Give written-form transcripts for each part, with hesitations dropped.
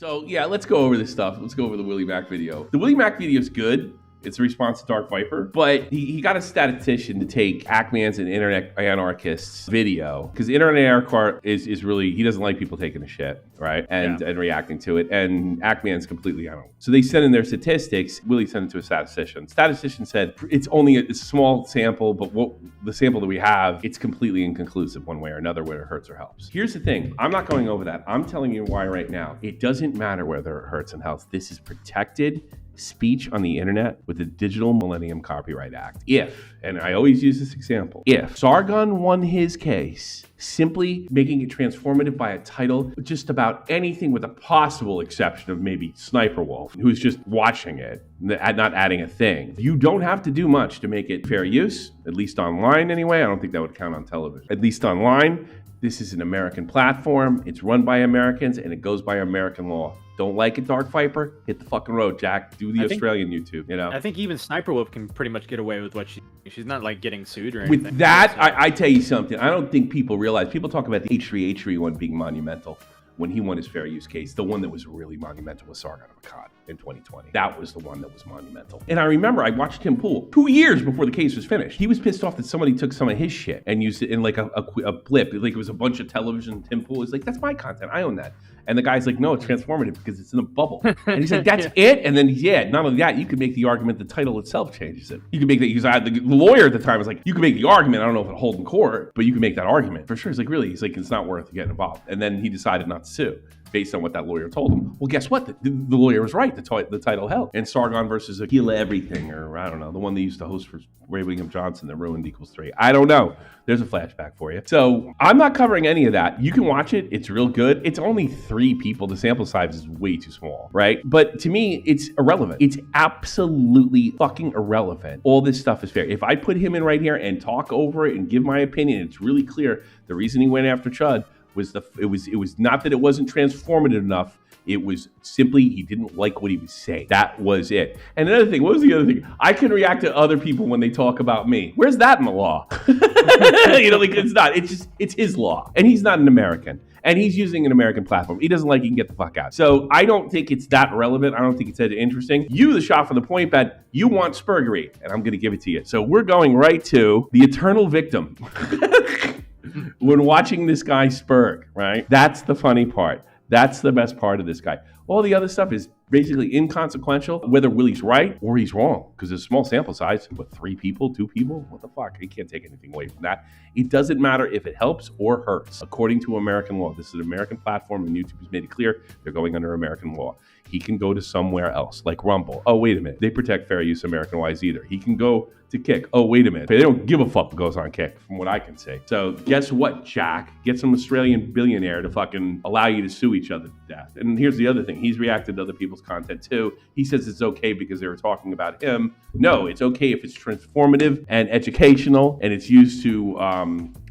So yeah, let's go over this stuff. Let's go over the WillyMac video. The WillyMac video is good. It's a response to Dark Viper, but he got a statistician to take Ackman's and Internet Anarchist's video, because Internet Anarchist is really, he doesn't like people taking a shit, right? And reacting to it, and Ackman's completely, I don't know. So they sent in their statistics. Willie sent it to a statistician. Statistician said, it's only a small sample, but what the sample that we have, it's completely inconclusive one way or another, whether it hurts or helps. Here's the thing, I'm not going over that. I'm telling you why right now. It doesn't matter whether it hurts and helps. This is protected speech on the internet with the Digital Millennium Copyright Act. If, and I always use this example, if Sargon won his case simply making it transformative by a title, just about anything with a possible exception of maybe Sniper Wolf, who's just watching it, not adding a thing. You don't have to do much to make it fair use, at least online anyway. I don't think that would count on television. At least online, this is an American platform, it's run by Americans, and it goes by American law. Don't like it, Dark Viper? Hit the fucking road, Jack. Do the Australian YouTube, you know? I think even Sniper Wolf can pretty much get away with what she's not like getting sued or anything. With that, I tell you something. I don't think people realize, people talk about the H3H3 one being monumental. When he won his fair use case, the one that was really monumental was Sargon of Akkad in 2020. That was the one that was monumental. And I remember I watched Tim Pool 2 years before the case was finished. He was pissed off that somebody took some of his shit and used it in like a blip. Like it was a bunch of television. Tim Pool was like, that's my content. I own that. And the guy's like, no, it's transformative because it's in a bubble. And he's like, that's it? And then, yeah, not only that, you could make the argument the title itself changes it. You could make that, because I had the lawyer at the time was like, you can make the argument. I don't know if it'll hold in court, but you can make that argument. For sure. He's like, really? He's like, it's not worth getting involved. And then he decided not to sue based on what that lawyer told him. Well, guess what? The lawyer was right. The title held. And Sargon versus Aquila Everything, or I don't know, the one they used to host for Ray William Johnson that ruined Equals 3. I don't know. There's a flashback for you. So I'm not covering any of that. You can watch it. It's real good. It's only 3 people. The sample size is way too small, right? But to me, it's irrelevant. It's absolutely fucking irrelevant. All this stuff is fair. If I put him in right here and talk over it and give my opinion, it's really clear the reason he went after Chud was it was not that it wasn't transformative enough. It was simply he didn't like what he was saying. That was it. And another thing, what was the other thing? I can react to other people when they talk about me. Where's that in the law? You know, like it's not. It's his law, and he's not an American, and he's using an American platform. He doesn't like it, he can get the fuck out. So I don't think it's that relevant. I don't think it's that interesting. You, the shot from the point bet, you want spurgery, and I'm going to give it to you. So we're going right to the eternal victim. When watching this guy spurg, right? That's the funny part. That's the best part of this guy. All the other stuff is basically inconsequential, whether Willie's right or he's wrong, because there's a small sample size. What, 3 people, 2 people? What the fuck? He can't take anything away from that. It doesn't matter if it helps or hurts. According to American law, this is an American platform, and YouTube has made it clear they're going under American law. He can go to somewhere else, like Rumble. Oh, wait a minute. They protect fair use American-wise either. He can go to Kick. Oh, wait a minute. They don't give a fuck what goes on Kick, from what I can say. So guess what, Jack? Get some Australian billionaire to fucking allow you to sue each other to death. And here's the other thing. He's reacted to other people's content too. He says it's okay because they were talking about him. No, it's okay if it's transformative and educational, and it's used to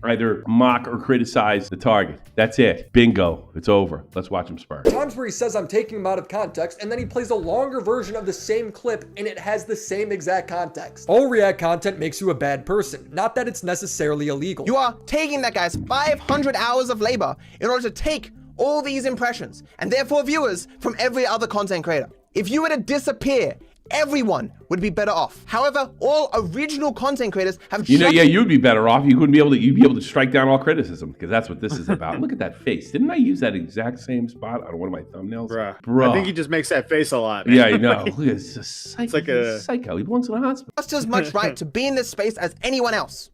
either mock or criticize the target. That's it. Bingo. It's over. Let's watch him spur. Times where he says I'm taking him out of context, and then he plays a longer version of the same clip, and it has the same exact context. All React content makes you a bad person, not that it's necessarily illegal. You are taking that guy's 500 hours of labor in order to take all these impressions, and therefore viewers from every other content creator. If you were to disappear, everyone would be better off. However, all original content creators have you'd be better off. You'd be able to strike down all criticism, because that's what this is about. Look at that face. Didn't I use that exact same spot on one of my thumbnails? Bruh. I think he just makes that face a lot, man. Yeah, I know. Look at this. It's like a psycho. He belongs in a hospital. Just as much right to be in this space as anyone else.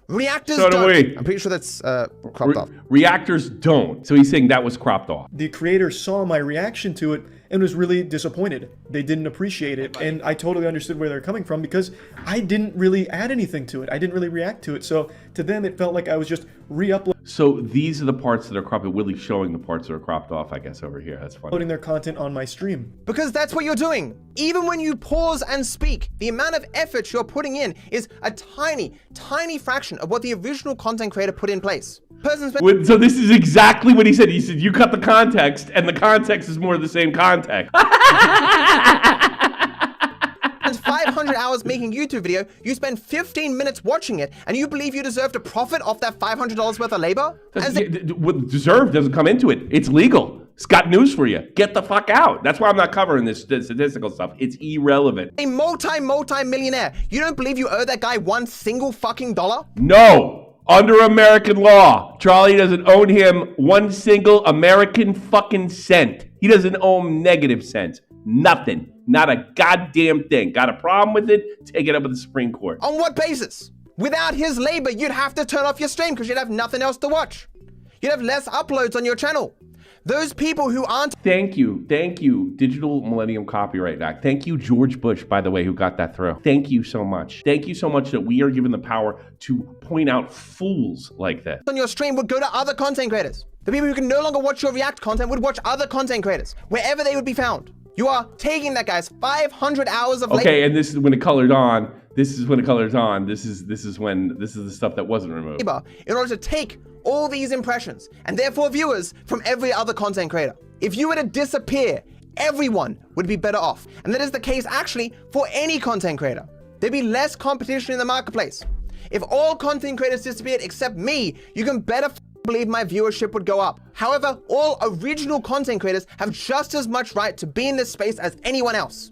Reactors so don't. We. I'm pretty sure that's cropped off. Reactors don't. So he's saying that was cropped off. The creator saw my reaction to it and was really disappointed. They didn't appreciate it, and I totally understood where they're coming from because I didn't really add anything to it. I didn't really react to it. So to them, it felt like I was just re-uploading. So these are the parts that are cropped. Willie's showing the parts that are cropped off, I guess, over here. That's funny. Uploading their content on my stream. Because that's what you're doing. Even when you pause and speak, the amount of effort you're putting in is a tiny, tiny fraction of what the original content creator put in place. So this is exactly what he said. He said, you cut the context, and the context is more of the same context. 500 hours making YouTube video, you spend 15 minutes watching it, and you believe you deserve to profit off that $500 worth of labor? What deserve doesn't come into it. It's legal. It's got news for you. Get the fuck out. That's why I'm not covering this statistical stuff. It's irrelevant. A multi-millionaire. You don't believe you owe that guy one single fucking dollar? No. Under American law, Charlie doesn't owe him one single American fucking cent. He doesn't owe him negative cents. Nothing. Not a goddamn thing. Got a problem with it? Take it up with the Supreme Court. On what basis? Without his labor, you'd have to turn off your stream because you'd have nothing else to watch. You'd have less uploads on your channel. Those people who aren't... Thank you, Digital Millennium Copyright Act. Thank you, George Bush, by the way, who got that through. Thank you so much. Thank you so much that we are given the power to point out fools like this. ...on your stream would go to other content creators. The people who can no longer watch your React content would watch other content creators, wherever they would be found. You are taking that guy's 500 hours of labor. Okay, and this is when it colored on. This is when it colors on. This is the stuff that wasn't removed. In order to take all these impressions and therefore viewers from every other content creator. If you were to disappear, everyone would be better off. And that is the case actually for any content creator. There'd be less competition in the marketplace. If all content creators disappeared except me, you can better believe my viewership would go up. However, all original content creators have just as much right to be in this space as anyone else.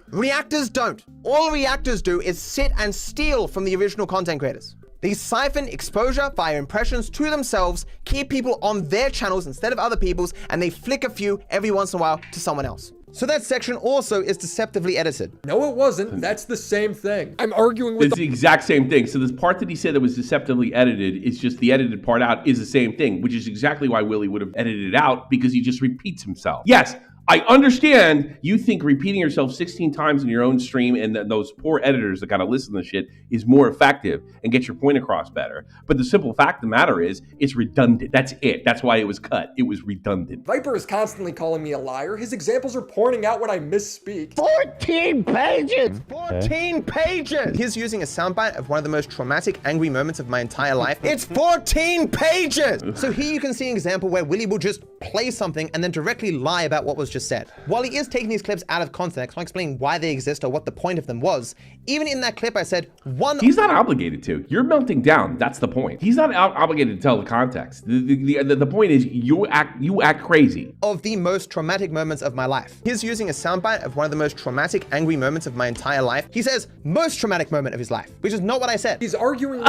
Reactors don't. All reactors do is sit and steal from the original content creators. They siphon exposure via impressions to themselves, keep people on their channels instead of other people's, and they flick a few every once in a while to someone else. So that section also is deceptively edited. No, it wasn't. That's the same thing. I'm arguing with It's the exact same thing. So this part that he said that was deceptively edited is just the edited part out is the same thing, which is exactly why Willy would have edited it out, because he just repeats himself. Yes, I understand you think repeating yourself 16 times in your own stream and those poor editors that got to listen to shit is more effective and get your point across better. But the simple fact of the matter is it's redundant. That's it. That's why it was cut. It was redundant. Viper is constantly calling me a liar. His examples are pointing out when I misspeak. 14 pages! 14 pages! He's using a soundbite of one of the most traumatic, angry moments of my entire life. It's 14 pages! So here you can see an example where Willy will just play something and then directly lie about what was just said. While he is taking these clips out of context, I'll explain why they exist or what the point of them was. Even in that clip, I said He's not obligated to. You're melting down. That's the point. He's not obligated to tell the context. The point is you act crazy. Of the most traumatic moments of my life. He's using a soundbite of one of the most traumatic, angry moments of my entire life. He says most traumatic moment of his life, which is not what I said. He's arguing with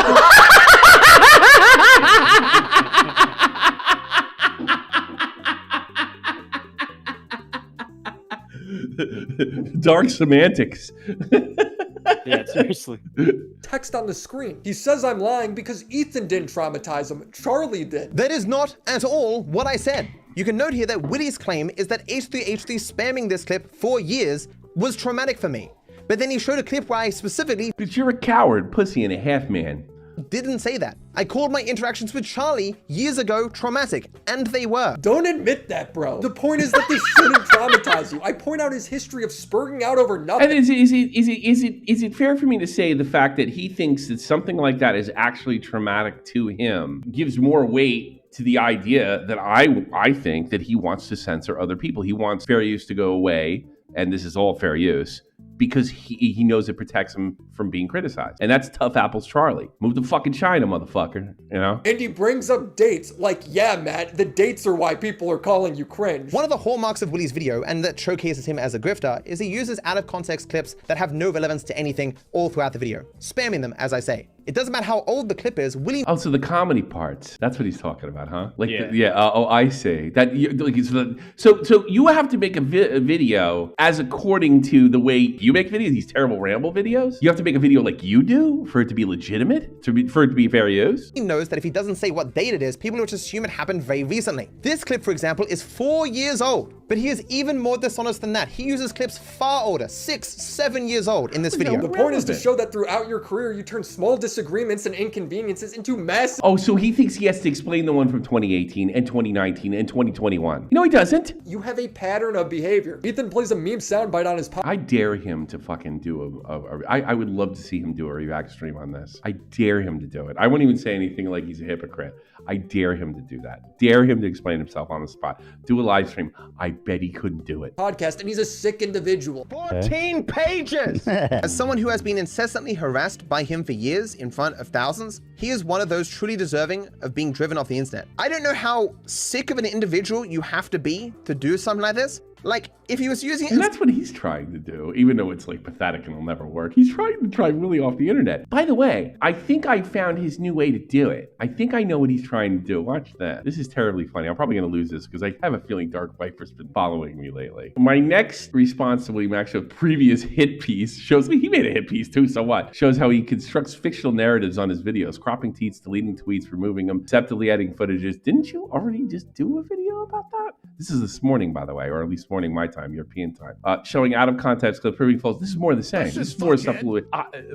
Dark semantics. Yeah, seriously. text on the screen. He says I'm lying because Ethan didn't traumatize him. Charlie did. That is not at all what I said. You can note here that Willy's claim is that H3H3 spamming this clip for years was traumatic for me. But then he showed a clip where I specifically... But you're a coward, pussy, and a half man. Didn't say that. I called my interactions with Charlie years ago traumatic, and they were. Don't admit that, bro. The point is that this shouldn't traumatize you. I point out his history of spurging out over nothing. And is it fair for me to say the fact that he thinks that something like that is actually traumatic to him gives more weight to the idea that I think that he wants to censor other people. He wants fair use to go away, and this is all fair use, because he knows it protects him from being criticized. And that's tough apples Charlie. Move to fucking China, motherfucker, you know? And he brings up dates, like, yeah, Matt, the dates are why people are calling you cringe. One of the hallmarks of Willy's video, and that showcases him as a grifter, is he uses out-of-context clips that have no relevance to anything all throughout the video, spamming them, as I say. It doesn't matter how old the clip is, Willy... Oh, so the comedy parts. That's what he's talking about, huh? Like, yeah. I see. So you have to make a video as according to the way you make videos, these terrible ramble videos? You have to make a video like you do for it to be legitimate? For it to be fair use? He knows that if he doesn't say what date it is, people will just assume it happened very recently. This clip, for example, is 4 years old. But he is even more dishonest than that. He uses clips far older, 6, 7 years old in this video. The point is to show that throughout your career, you turn small disagreements and inconveniences into massive... Oh, so he thinks he has to explain the one from 2018 and 2019 and 2021. No, he doesn't. You have a pattern of behavior. Ethan plays a meme soundbite on his podcast. I dare him to fucking do I would love to see him do a react stream on this. I dare him to do it. I won't even say anything like he's a hypocrite. I dare him to do that. Dare him to explain himself on the spot. Do a live stream. I bet he couldn't do it. Podcast, and he's a sick individual. 14 pages! As someone who has been incessantly harassed by him for years in front of thousands, he is one of those truly deserving of being driven off the internet. I don't know how sick of an individual you have to be to do something like this. Like, if he was using it... And that's what he's trying to do, even though it's like pathetic and will never work. He's trying to drive Willy off the internet. By the way, I think I found his new way to do it. I think I know what he's trying to do. Watch that. This is terribly funny. I'm probably going to lose this because I have a feeling Dark Viper's been following me lately. My next response to WillyMacShow's previous hit piece shows me he made a hit piece too, so what? Shows how he constructs fictional narratives on his videos, cropping tweets, deleting tweets, removing them, deceptively adding footages. Didn't you already just do a video about that? This is this morning, by the way, or at least morning my time, European time. Showing out of context clips, proving false. This is more of the same. This is more stuff,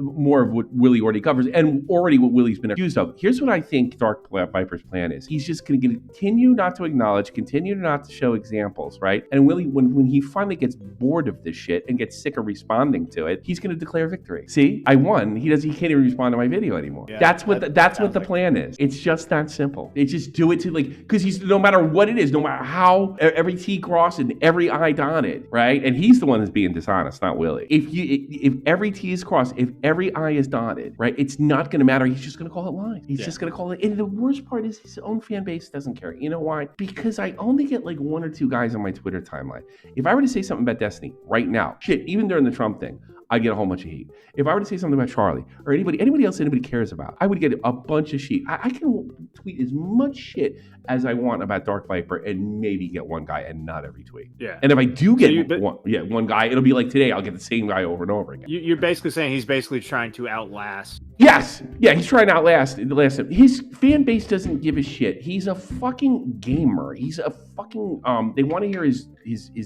more of what Willy already covers, and already what Willy's been accused of. Here's what I think Dark Viper's plan is. He's just going to continue not to acknowledge, continue not to show examples, right? And Willy, when he finally gets bored of this shit and gets sick of responding to it, he's going to declare victory. See, I won. He can't even respond to my video anymore. Yeah, that's what the plan is. It's just that simple. It's just do it to because he's no matter what it is, no matter how every T crossed and every I dotted, right? And he's the one that's being dishonest, not Willy. If every T is crossed, if every I is dotted, right? It's not going to matter. He's just going to call it lies. He's just going to call it. And the worst part is his own fan base doesn't care. You know why? Because I only get like 1 or 2 guys on my Twitter timeline. If I were to say something about Destiny right now, shit, even during the Trump thing, I get a whole bunch of heat. If I were to say something about Charlie or anybody else anybody cares about, I would get a bunch of heat. I can tweet as much shit as I want about Dark Viper and maybe get one guy and not every tweet. Yeah. And if I do get one guy, it'll be like today, I'll get the same guy over and over again. You're basically saying he's basically trying to outlast. Yes. Yeah, he's trying to outlast his fan base doesn't give a shit. He's a fucking gamer. He's a fucking they want to hear his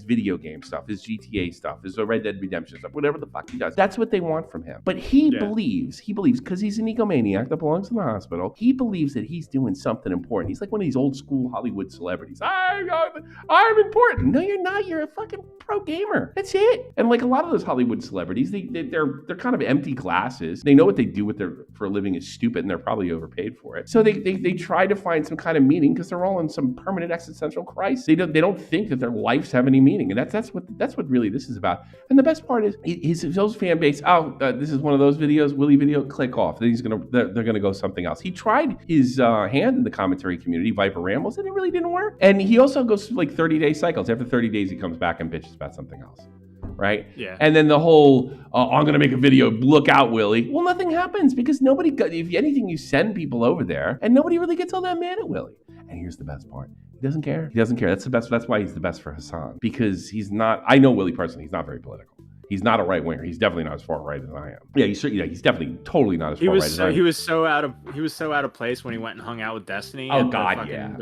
video game stuff, his GTA stuff, his Red Dead Redemption stuff, whatever the fuck he does. That's what they want from him. But he believes because he's an egomaniac that belongs in the hospital, he believes that he's doing something important. He's like one of these old school Hollywood celebrities. I'm important. No, you're not. You're a fucking pro gamer. That's it. And like a lot of those Hollywood celebrities, they're kind of empty glasses. They know what they do for a living is stupid, and they're probably overpaid for it. So they try to find some kind of meaning because they're all in some permanent existential crisis. They don't think that their lives have any meaning, and that's what really this is about. And the best part is his fan base. This is one of those videos, Willy video. Click off. Then they're gonna go something else. He tried his hand in the commentary community, Viper Rambles, and it really didn't work. And he also goes through like 30-day cycles. After 30 days, he comes back and bitches about something else. Right? Yeah. And then the whole, I'm going to make a video, look out, Willy. Well, nothing happens because if anything, you send people over there and nobody really gets all that mad at Willy. And here's the best part. He doesn't care. He doesn't care. That's the best. That's why he's the best for Hassan, because he's not, I know Willy personally, he's not very political. He's not a right winger. He's definitely not as far right as I am. Yeah, he's definitely totally not as far right as I am. He was so out of place when he went and hung out with Destiny. Oh God, yeah.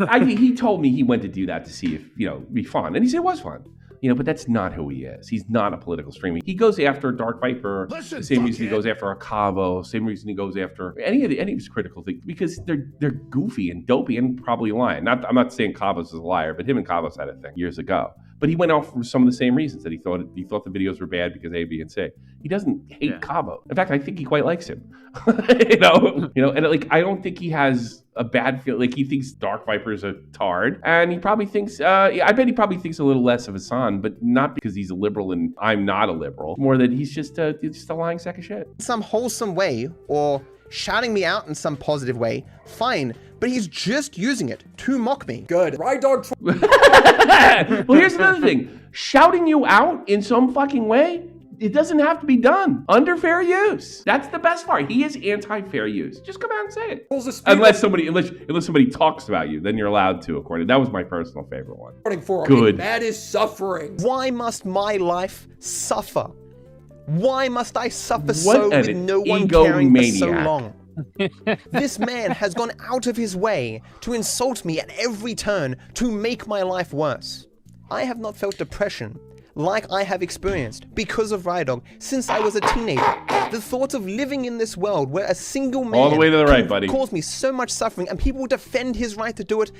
I think he told me he went to do that to see if be fun, and he said it was fun. But that's not who he is. He's not a political streamer. He goes after Dark Viper, the same reason he goes after Akavo, same reason he goes after any of his critical things, because they're goofy and dopey and probably lying. I'm not saying Kavos is a liar, but him and Kavos had a thing years ago. But he went off for some of the same reasons, that he thought the videos were bad because A, B, and C. He doesn't hate Cabo. In fact, I think he quite likes him. And like I don't think he has a bad feel. Like he thinks Dark Viper's a tard, and he probably thinks. I bet he probably thinks a little less of Hassan, but not because he's a liberal and I'm not a liberal. More that he's just a lying sack of shit. Some wholesome way, or shouting me out in some positive way, fine. But he's just using it to mock me. Good. Right, dog. Well, here's another thing. Shouting you out in some fucking way, it doesn't have to be done under fair use. That's the best part. He is anti-fair use. Just come out and say it. Unless somebody talks about you, then you're allowed to, that was my personal favorite one. Good. That is suffering. Why must my life suffer? Why must I suffer so with no one caring for so long? This man has gone out of his way to insult me at every turn to make my life worse. I have not felt depression like I have experienced because of Rydog since I was a teenager. The thought of living in this world where a single man All the way to the right, buddy. caused me so much suffering and people defend his right to do it.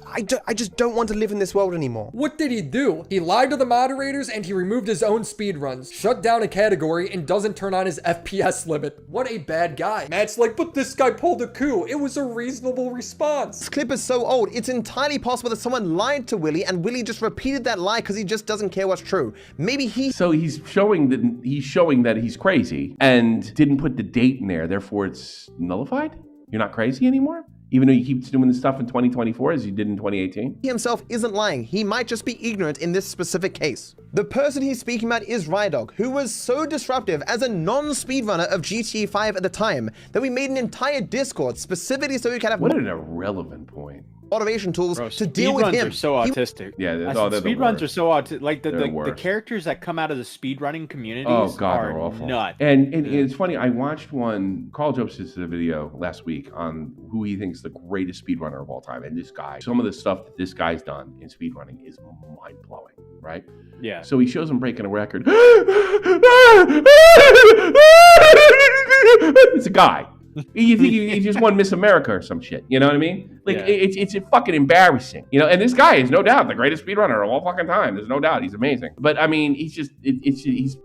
I just don't want to live in this world anymore. What did he do? He lied to the moderators and he removed his own speedruns, shut down a category, and doesn't turn on his FPS limit. What a bad guy. Matt's like, but this guy pulled a coup. It was a reasonable response. This clip is so old, it's entirely possible that someone lied to Willy and Willy just repeated that lie because he just doesn't care what's true. Maybe So he's showing that he's crazy and didn't put the date in there, therefore it's nullified? You're not crazy anymore? Even though he keeps doing this stuff in 2024 as he did in 2018? he himself isn't lying. He might just be ignorant in this specific case. The person he's speaking about is Rydog, who was so disruptive as a non-speedrunner of GTA 5 at the time that we made an entire Discord specifically so we could have What an irrelevant point. motivation tools Bro, to deal with him. Speedruns are so autistic. Yeah, they're speedruns the are so autistic. Like They're the the worst. characters that come out of the speedrunning communities Oh God, are they're awful. nuts. And it's funny. I watched one. Carl Jobs did a video last week on who he thinks the greatest speedrunner of all time, and this guy. Some of the stuff that this guy's done in speedrunning is mind blowing, right? Yeah. So he shows him breaking a record. It's a guy. You think he just won Miss America or some shit? You know what I mean? Like Yeah. it's fucking embarrassing, you know. And this guy is no doubt the greatest speedrunner of all fucking time. There's no doubt he's amazing. But I mean, he's.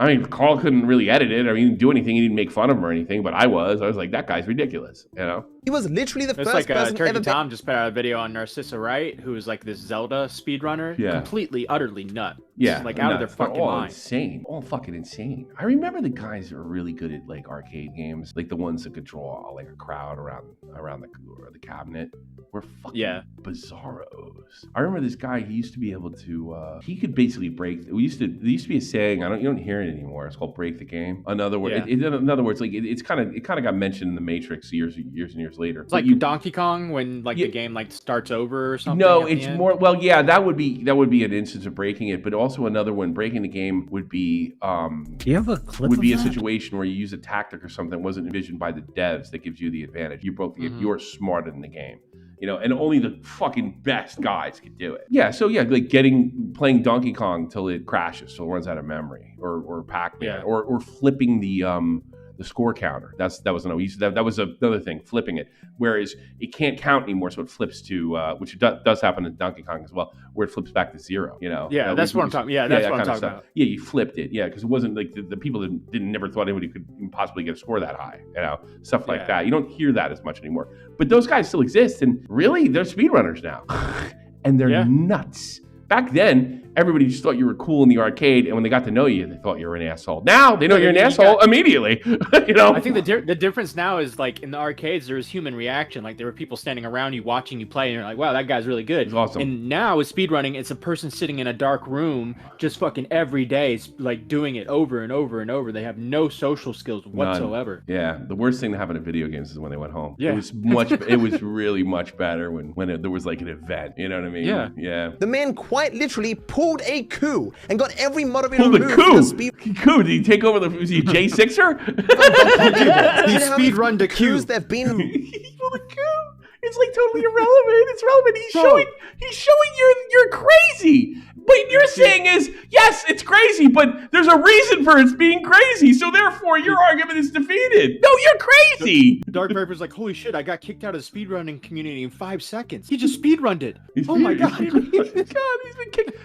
I mean, Carl couldn't really edit it. I mean, he didn't do anything. He didn't make fun of him or anything. But I was like, that guy's ridiculous, you know. He was literally the It's first like person Turkey ever. Tom just put out a video on Narcissa Wright, who is like this Zelda speedrunner. Yeah. Completely, utterly nut. Yeah, Like out of their nuts. They're fucking all mind. insane, all fucking insane. I remember the guys that were really good at like arcade games, like the ones that could draw like a crowd around the cabinet. Were fucking bizarros. I remember this guy. He used to be able to. He could basically break. There used to be a saying. You don't hear it anymore. It's called "break the game." In other words, Yeah. in other words, like it kind of got mentioned in the Matrix years and years later. It's like Donkey Kong when like the game like starts over or something. No, at the it's end. more. Well, yeah, that would be an instance of breaking it, but also another one. Breaking the game would be. Do you have a clip? Would be a of that? situation where you use a tactic or something that wasn't envisioned by the devs that gives you the advantage. You broke the game. You're smarter than the game. You know, and only the fucking best guys could do it. Yeah, so yeah, like playing Donkey Kong till it crashes, so it runs out of memory, or Pac-Man, or flipping the score counter. That was another thing, flipping it. Whereas it can't count anymore, so it flips to which does happen in Donkey Kong as well, where it flips back to 0. You know. Yeah, that's what I'm talking. Yeah, that's what I'm talking about. Yeah, you flipped it. Yeah, because it wasn't like the people that never thought anybody could possibly get a score that high. You know, stuff like that. You don't hear that as much anymore. But those guys still exist, and really, they're speedrunners now, and they're nuts. Back then, everybody just thought you were cool in the arcade, and when they got to know you, they thought you were an asshole. Now they know you're an asshole immediately. You know. I think the difference now is like in the arcades, there was human reaction. Like there were people standing around you watching you play, and you're like, "Wow, that guy's really good." It's awesome. And now with speedrunning, it's a person sitting in a dark room, just fucking every day, like doing it over and over and over. They have no social skills whatsoever. None. Yeah, the worst thing that happened in video games is when they went home. Yeah. It was really much better when there was like an event. You know what I mean? Yeah. Yeah. The man quite literally pulled a coup and got every moderator Pulled a removed coup. from the speed. Coup? Did he take over was he a J6er? He speedrunned a coup. Coups there've been. He pulled a coup. It's like totally irrelevant. It's relevant. He's showing you're crazy. What you're saying is, yes, it's crazy, but there's a reason for it being crazy. So therefore, your argument is defeated. No, you're crazy. DarkViper's like, holy shit, I got kicked out of the speedrunning community in 5 seconds. He just speedrunned it. Oh my god. He's been kicked.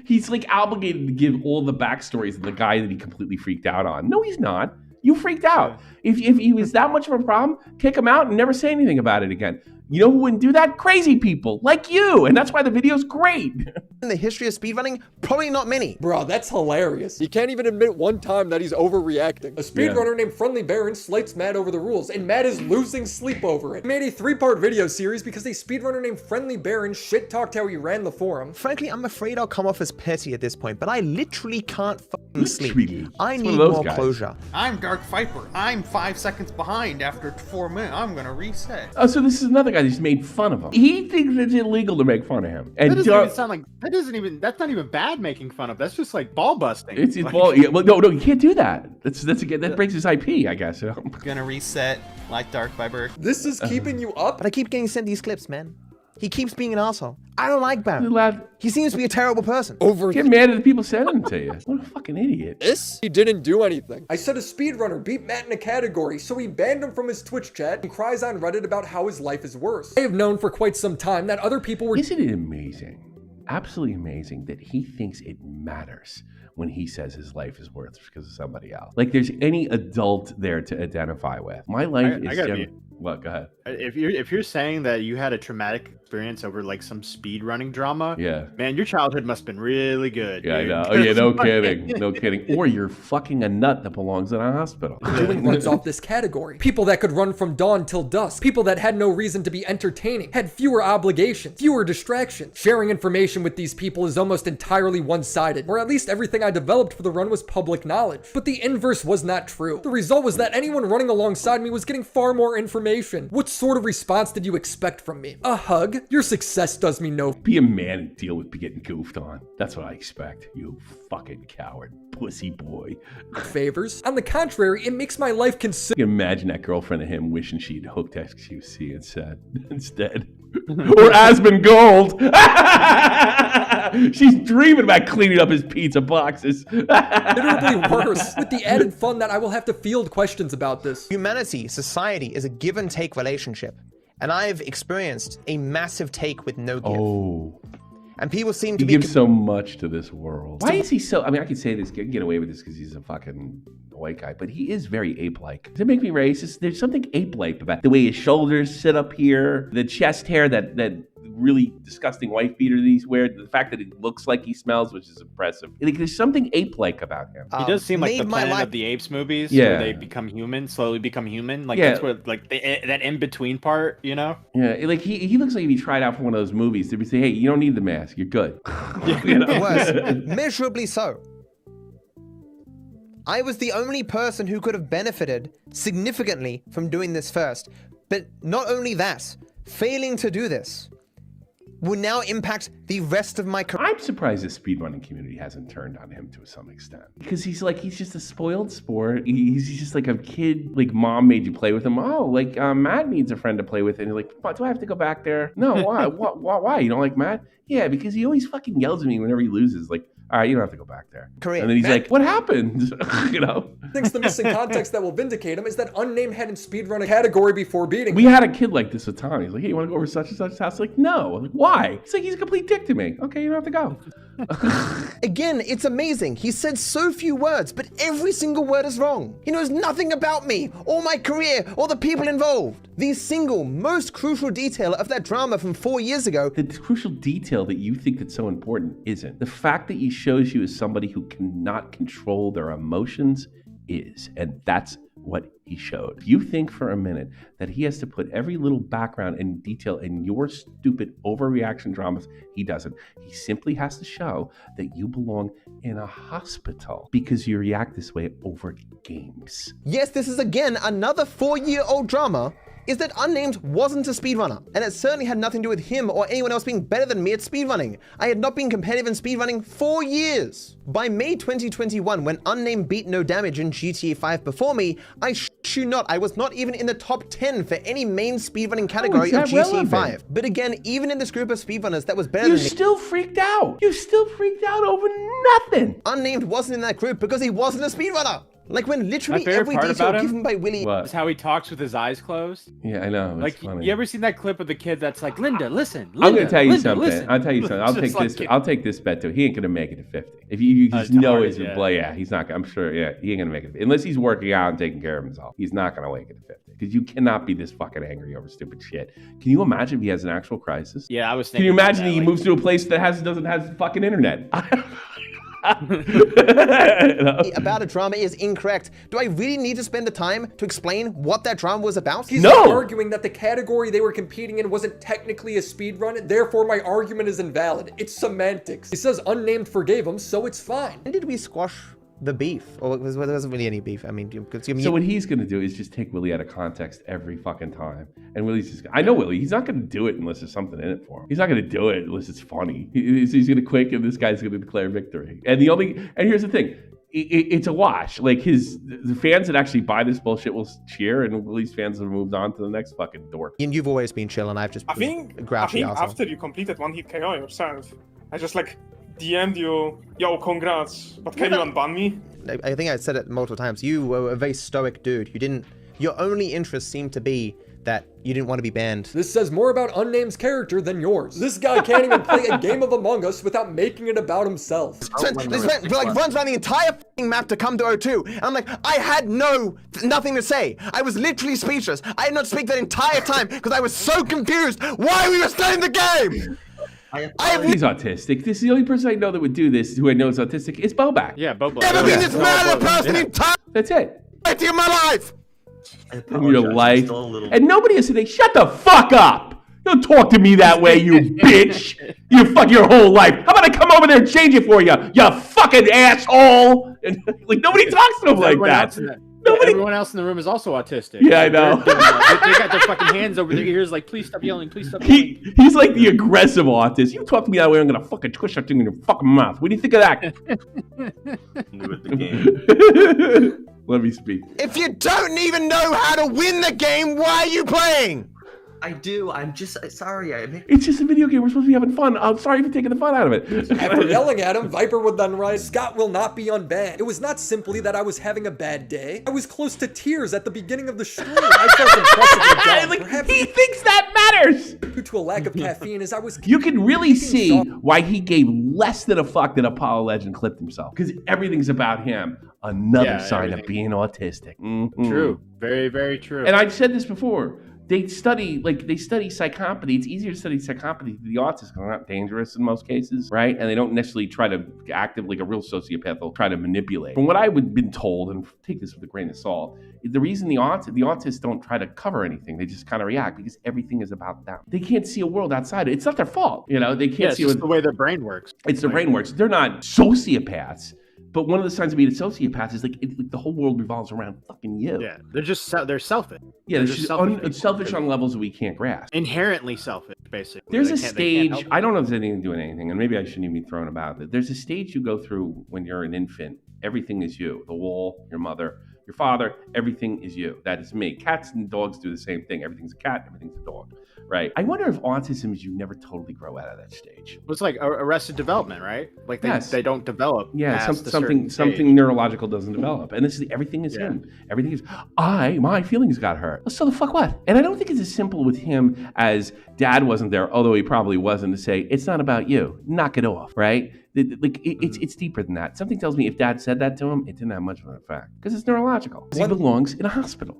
He's like obligated to give all the backstories of the guy that he completely freaked out on. No, he's not. You freaked out. If he was that much of a problem, kick him out and never say anything about it again. You know who wouldn't do that? Crazy people like you. And that's why the video's great. In the history of speedrunning, probably not many. Bro, that's hilarious. He can't even admit one time that he's overreacting. A speedrunner named Friendly Baron slates Matt over the rules, and Matt is losing sleep over it. He made a 3-part video series because a speedrunner named Friendly Baron shit-talked how he ran the forum. Frankly, I'm afraid I'll come off as petty at this point, but I literally can't fucking sleep. Literally. I It's need one of those more guys. closure. I'm Dark Viper. I'm 5 seconds behind after 4 minutes. I'm gonna reset. Oh, so this is another guy that's made fun of him. He thinks it's illegal to make fun of him. And That doesn't even sound like that's not even bad making fun of. That's just like ball busting. it's Like, ball. Yeah, well, no, you can't do that. That breaks his IP, I guess. You know? Gonna reset like Dark Viper. This is keeping you up? But I keep getting sent these clips, man. He keeps being an asshole. I don't like Baron. Lad, He seems to be a terrible person. get mad at the people sending them to you. What a fucking idiot. This? He didn't do anything. I said a speedrunner beat Matt in a category, so he banned him from his Twitch chat and cries on Reddit about how his life is worse. I have known for quite some time that other people were— Isn't it amazing? Absolutely amazing that he thinks it matters when he says his life is worth because of somebody else. Like there's any adult there to identify with. My life is what? Go ahead. If you're saying that you had a traumatic experience over like some speed running drama, Yeah. man, your childhood must have been really good. Yeah, I dude. know. Oh yeah, no kidding. No kidding. Or you're fucking a nut that belongs in a hospital. doing runs off this category. People that could run from dawn till dusk. People that had no reason to be entertaining, had fewer obligations, fewer distractions. Sharing information with these people is almost entirely one-sided, or at least everything I developed for the run was public knowledge. But the inverse was not true. The result was that anyone running alongside me was getting far more information. What sort of response did you expect from me? A hug? Your success does me no— Be a man and deal with getting goofed on. That's what I expect. You fucking coward, pussy boy. favors. On the contrary, it makes my life consider— You can imagine that girlfriend of him wishing she'd hooked XQC instead. Or Aspen Gold. She's dreaming about cleaning up his pizza boxes. considerably worse, with the added fun that I will have to field questions about this. Humanity, society is a give and take relationship. And I've experienced a massive take with no give. Oh. And people seem to He be— gives so much to this world. Why is he so... I mean, I could say this, get away with this because he's a fucking white guy, but he is very ape-like. Does it make me racist? There's something ape-like about the way his shoulders sit up here, the chest hair, that really disgusting wife beater that he's wearing, the fact that it looks like he smells, which is impressive. Like, there's something ape-like about him. He does seem like made the my Planet life— of the Apes movies, Yeah. where they become human, slowly become human. Like Yeah. that's what, like that in between part, you know? Yeah, like he looks like if he tried out for one of those movies, they'd be say, hey, you don't need the mask, you're good. You know? worse, measurably so. I was the only person who could have benefited significantly from doing this first. But not only that, failing to do this will now impact the rest of my career. I'm surprised the speedrunning community hasn't turned on him to some extent. Because he's just a spoiled sport. He's just like a kid, like mom made you play with him. Oh, like Matt needs a friend to play with. And you're like, what, do I have to go back there? No, why? Why? You don't like Matt? Yeah, because he always fucking yells at me whenever he loses. Like, all right, you don't have to go back there. Career. And then he's like, what happened? You know? Thinks the missing context that will vindicate him is that Unnamed had in speedrun a category before beating We had a kid like this with Tommy. He's like, hey, you want to go over such and such house? Like, no. I'm like, why? He's like, he's a complete dick to me. Okay, you don't have to go. Again, it's amazing. He said so few words, but every single word is wrong. He knows nothing about me, or my career, or the people involved. The single most crucial detail of that drama from 4 years ago. The crucial detail that you think that's so important isn't. The fact that he shows you as somebody who cannot control their emotions is, and that's what he showed. If you think for a minute that he has to put every little background and detail in your stupid overreaction dramas, he doesn't. He simply has to show that you belong in a hospital because you react this way over games. Yes, this is again another 4-year-old drama. Is that Unnamed wasn't a speedrunner, and it certainly had nothing to do with him or anyone else being better than me at speedrunning. I had not been competitive in speedrunning 4 years. By May 2021, when Unnamed beat No Damage in GTA 5 before me, I shit you not, I was not even in the top 10 for any main speedrunning category of GTA 5. But again, even in this group of speedrunners that was better You than me, still freaked out. You still freaked out over nothing. Unnamed wasn't in that group because he wasn't a speedrunner. Like when literally My favorite every part detail about him given by Willy— What? That's how he talks with his eyes closed. Yeah, I know. It's Like, funny. you ever seen that clip of the kid that's like, Linda, listen. I'm gonna Linda, tell you Linda, something. listen." I'll tell you something. I'll Just take like this. it. I'll take this bet too. He ain't gonna make it to 50. If you just It's know hard, his yeah. play, yeah, he's not. I'm sure. Yeah, he ain't gonna make it unless he's working out and taking care of himself. He's not gonna make it to 50 because you cannot be this fucking angry over stupid shit. Can you imagine if he has an actual crisis? Yeah, I was Can thinking. you about imagine that, he like- moves to a place that doesn't have fucking internet? You know? about a drama is incorrect. Do I really need to spend the time to explain what that drama was about? He's No. arguing that the category they were competing in wasn't technically a speedrun, therefore my argument is invalid. It's semantics. He says Unnamed forgave him, so it's fine. When did we squash the beef? Or there wasn't really any beef. I mean, So what he's gonna do is just take Willy out of context every fucking time, and Willy's just. I know Willy. He's not gonna do it unless there's something in it for him. He's not gonna do it unless it's funny. He's gonna quit, and this guy's gonna declare victory. And here's the thing: it's a wash. Like the fans that actually buy this bullshit will cheer, and Willy's fans have moved on to the next fucking dork. And you've always been chill, and I've just I think after you completed one hit KO yourself, I just like DM'd you, yo, congrats, but can you unban me? I think I said it multiple times. You were a very stoic dude. Your only interest seemed to be that you didn't want to be banned. This says more about Unnamed's character than yours. This guy can't even play a game of Among Us without making it about himself. This runs around the entire f***ing map to come to O2, and I'm like, I had nothing to say. I was literally speechless. I did not speak that entire time because I was so confused why we were starting the game. He's autistic. This is the only person I know that would do this, who I know is autistic, is Bobak. Yeah, Bobak. Never been this mad at a person in time. That's it. In my life. In your life. And nobody is today, shut the fuck up. Don't talk to me that way, you bitch. You fuck your whole life. How about I come over there and change it for you, you fucking asshole? And like nobody talks to him like that. Everyone else in the room is also autistic. Yeah, I know. They got their fucking hands over their ears like, please stop yelling, please stop yelling. He's like the aggressive autist. You talk to me that way, I'm gonna fucking twist that thing in your fucking mouth. What do you think of that? Let me speak. If you don't even know how to win the game, why are you playing? I do. I'm just sorry. It's just a video game. We're supposed to be having fun. I'm sorry for taking the fun out of it. After yelling at him, Viper would then write, Scott will not be unbanned. It was not simply that I was having a bad day. I was close to tears at the beginning of the stream. I felt impressively down. Like, Perhaps he thinks that matters. due to a lack of caffeine as I was... You can really see why he gave less than a fuck that Apollo Legend clipped himself. Because everything's about him. Another sign of being autistic. Mm-hmm. True. Very, very true. And I've said this before. They study psychopathy. It's easier to study psychopathy than the autism. They're not dangerous in most cases, right? And they don't necessarily try to act like a real sociopath. They'll try to manipulate. From what I've been told, and take this with a grain of salt, the reason the autists don't try to cover anything, they just kind of react because everything is about them. They can't see a world outside it. It's not their fault, you know. They can't see it's just the way their brain works. It's their brain works. They're not sociopaths. But one of the signs of being a sociopath is like the whole world revolves around fucking you. Yeah, they're selfish. Yeah, they're selfish on levels that we can't grasp. Inherently selfish, basically. There's a stage, I don't know if there's anything to do with anything, and maybe I shouldn't even be thrown about it. There's a stage you go through when you're an infant. Everything is you. The wall, your mother, your father, everything is you. That is me. Cats and dogs do the same thing. Everything's a cat, everything's a dog. Right. I wonder if autism is you never totally grow out of that stage. It's like Arrested Development, right? Like they don't develop. Yeah, something neurological doesn't develop. And this is everything is him. Everything is my feelings got hurt. So the fuck what? And I don't think it's as simple with him as Dad wasn't there, although he probably wasn't, to say it's not about you. Knock it off, right? It's deeper than that. Something tells me if Dad said that to him, it didn't have much of an effect because it's neurological. He belongs in a hospital.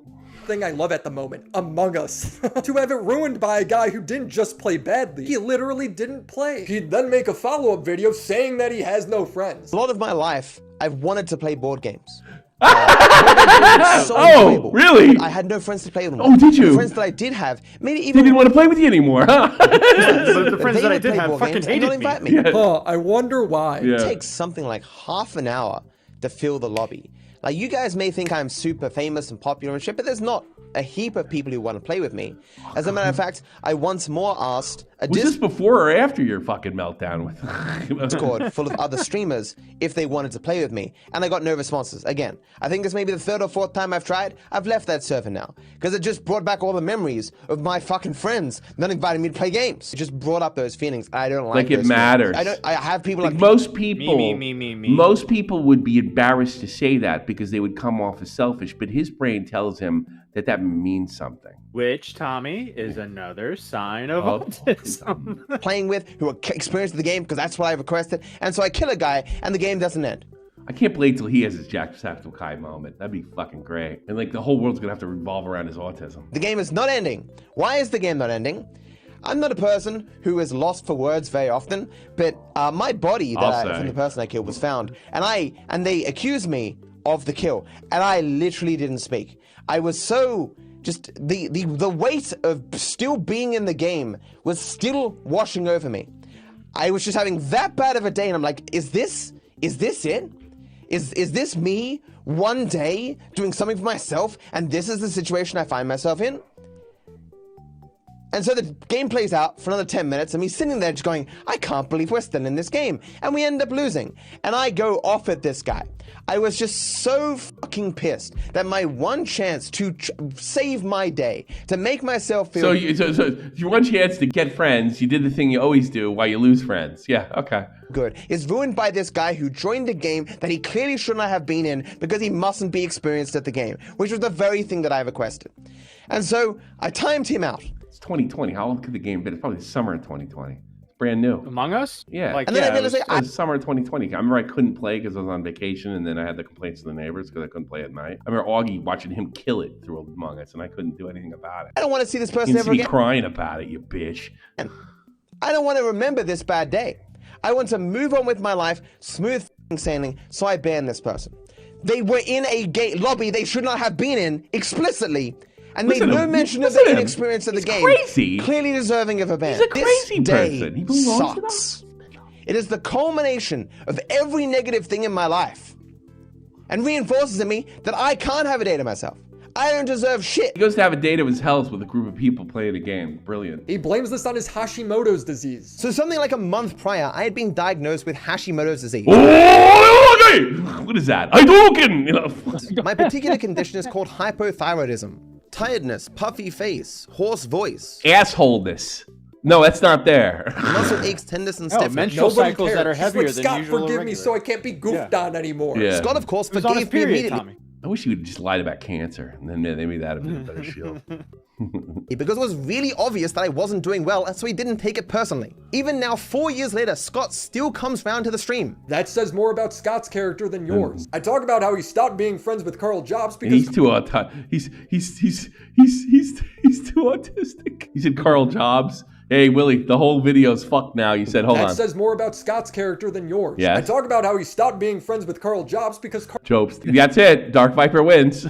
Thing I love at the moment, Among Us. To have it ruined by a guy who didn't just play badly, he literally didn't play. He'd then make a follow-up video saying that he has no friends. A lot of my life, I've wanted to play board games. Oh, really? I had no friends to play with. Oh, did you? The friends that I did have, maybe even... They didn't want to play with you anymore, huh? The friends that I did have fucking hated me. Yeah. Oh, I wonder why. It takes something like half an hour to fill the lobby. Like, you guys may think I'm super famous and popular and shit, but there's not a heap of people who want to play with me. As a matter of fact, I once more asked a Was this before or after your fucking meltdown with Discord full of other streamers if they wanted to play with me, and I got no responses. Again, I think it's maybe the third or fourth time I've tried. I've left that server now because it just brought back all the memories of my fucking friends not inviting me to play games. It just brought up those feelings. I don't like it matters. I have people like most people. Me. Most people would be embarrassed to say that because they would come off as selfish, but his brain tells him that means something. Which, Tommy, is another sign of autism. Playing with who are experienced with the game because that's what I requested, and so I kill a guy and the game doesn't end. I can't wait till he has his Jacksepticeye moment. That'd be fucking great. And like the whole world's gonna have to revolve around his autism. The game is not ending. Why is the game not ending? I'm not a person who is lost for words very often, but my body from the person I killed was found, and they accused me of the kill, and I literally didn't speak. I was so just the weight of still being in the game was still washing over me. I was just having that bad of a day, and I'm like, is this it? Is this me one day doing something for myself, and this is the situation I find myself in? And so the game plays out for another 10 minutes, and me sitting there just going, I can't believe we're still in this game. And we end up losing. And I go off at this guy. I was just so fucking pissed that my one chance to save my day, to make myself feel... So your one chance to get friends, you did the thing you always do while you lose friends. Yeah, okay. Good, is ruined by this guy who joined a game that he clearly should not have been in because he mustn't be experienced at the game, which was the very thing that I requested. And so I timed him out. It's 2020. How long could the game been? It's probably summer of 2020. It's brand new. Among Us? Yeah. Like, And then I It realized, was summer of 2020. I remember I couldn't play because I was on vacation, and then I had the complaints of the neighbors because I couldn't play at night. I remember Augie watching him kill it through Among Us, and I couldn't do anything about it. I don't want to see this You person can ever see me again. crying about it, you bitch. I don't want to remember this bad day. I want to move on with my life, smooth sailing, so I ban this person. They were in a lobby they should not have been in explicitly, and made no mention of their inexperience of the game. Crazy. Clearly deserving of a ban. He's a crazy this day person. He belongs to sucks. It is the culmination of every negative thing in my life, and reinforces in me that I can't have a day to myself. I don't deserve shit. He goes to have a date of his health with a group of people playing a game. Brilliant. He blames this on his Hashimoto's disease. So something like a month prior, I had been diagnosed with Hashimoto's disease. Oh, okay. What is that? I don't you know. My particular condition is called hypothyroidism. Tiredness, puffy face, hoarse voice, Assholeness. No, that's not there. muscle aches, tenderness, and No, stiffness. menstrual Nobody cycles cares. that are He's heavier like, than Scott, usual or forgive me regular. so I can't be goofed on anymore. Yeah. Scott, of course, It was on his forgave me period, immediately. Tommy. I wish you would just lied about cancer, and then maybe that'd be a better shield. Because it was really obvious that I wasn't doing well, so he didn't take it personally. Even now, 4 years later, Scott still comes round to the stream. That says more about Scott's character than yours. I talk about how he stopped being friends with Carl Jobs And because he's too he's too autistic. He said Carl Jobs. Hey, Willie, the whole video's fucked now. You said, hold that on. says more about Scott's character than yours. Yes. I talk about how he stopped being friends with Carl Jobs because Jobs. That's it. Dark Viper wins.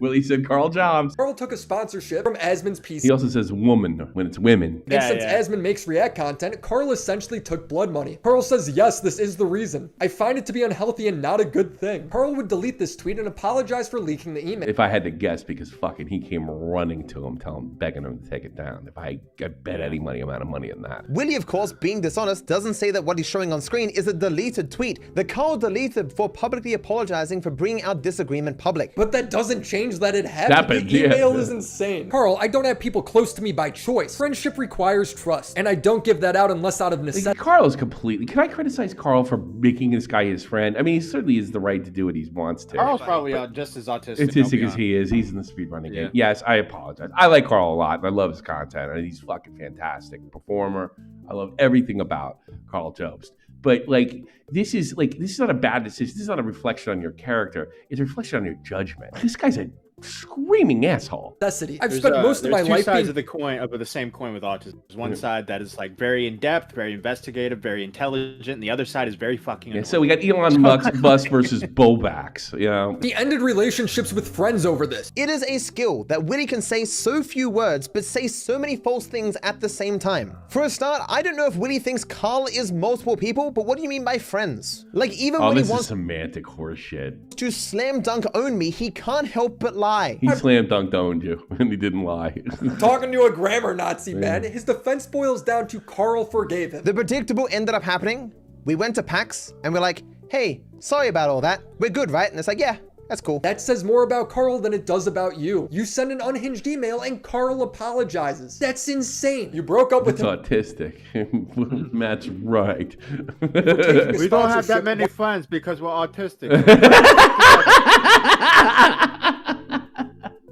Willie said Carl Jobs. Carl took a sponsorship from Asmon's PC. He also says woman when it's women. And since Asmon makes React content, Carl essentially took blood money. Carl says, yes, this is the reason. I find it to be unhealthy and not a good thing. Carl would delete this tweet and apologize for leaking the email. If I had to guess, because fucking he came running to him, begging him to take it down. If I bet any amount of money on that. Willie, of course, being dishonest, doesn't say that what he's showing on screen is a deleted tweet that Carl deleted for publicly apologizing for bringing our disagreement public. But that doesn't change that it happened. The email is insane. Carl, I don't have people close to me by choice. Friendship requires trust, and I don't give that out unless out of necessity. Carl is completely... Can I criticize Carl for making this guy his friend? I mean, he certainly has the right to do what he wants to. Carl's probably just as autistic. Autistic as he is. He's in the speedrunning game. Yes, I apologize. I like Carl a lot, and I love his content, and he's fucking fantastic performer. I love everything about Carl Jobst. But like, this is not a bad decision. This is not a reflection on your character. It's a reflection on your judgment. This guy's a screaming asshole. Necessity. I've spent most of my life two sides being... of the coin, of the same coin with autism. There's one side that is like very in depth, very investigative, very intelligent, and the other side is very fucking annoying. So we got Elon Musk versus Bobax, you know. He ended relationships with friends over this. It is a skill that Willie can say so few words, but say so many false things at the same time. For a start, I don't know if Willie thinks Carl is multiple people, but what do you mean by friends? Like, even when he This is wants semantic horseshit. to slam dunk own me, he can't help but lie. He slam dunked owned you, and he didn't lie. Talking to a grammar Nazi, man. His defense boils down to Carl forgave him. The predictable ended up happening. We went to PAX, and we're like, hey, sorry about all that. We're good, right? And it's like, yeah, that's cool. That says more about Carl than it does about you. You send an unhinged email and Carl apologizes. That's insane. You broke up with It's him. autistic. Matt's right. We don't have that many friends because we're autistic.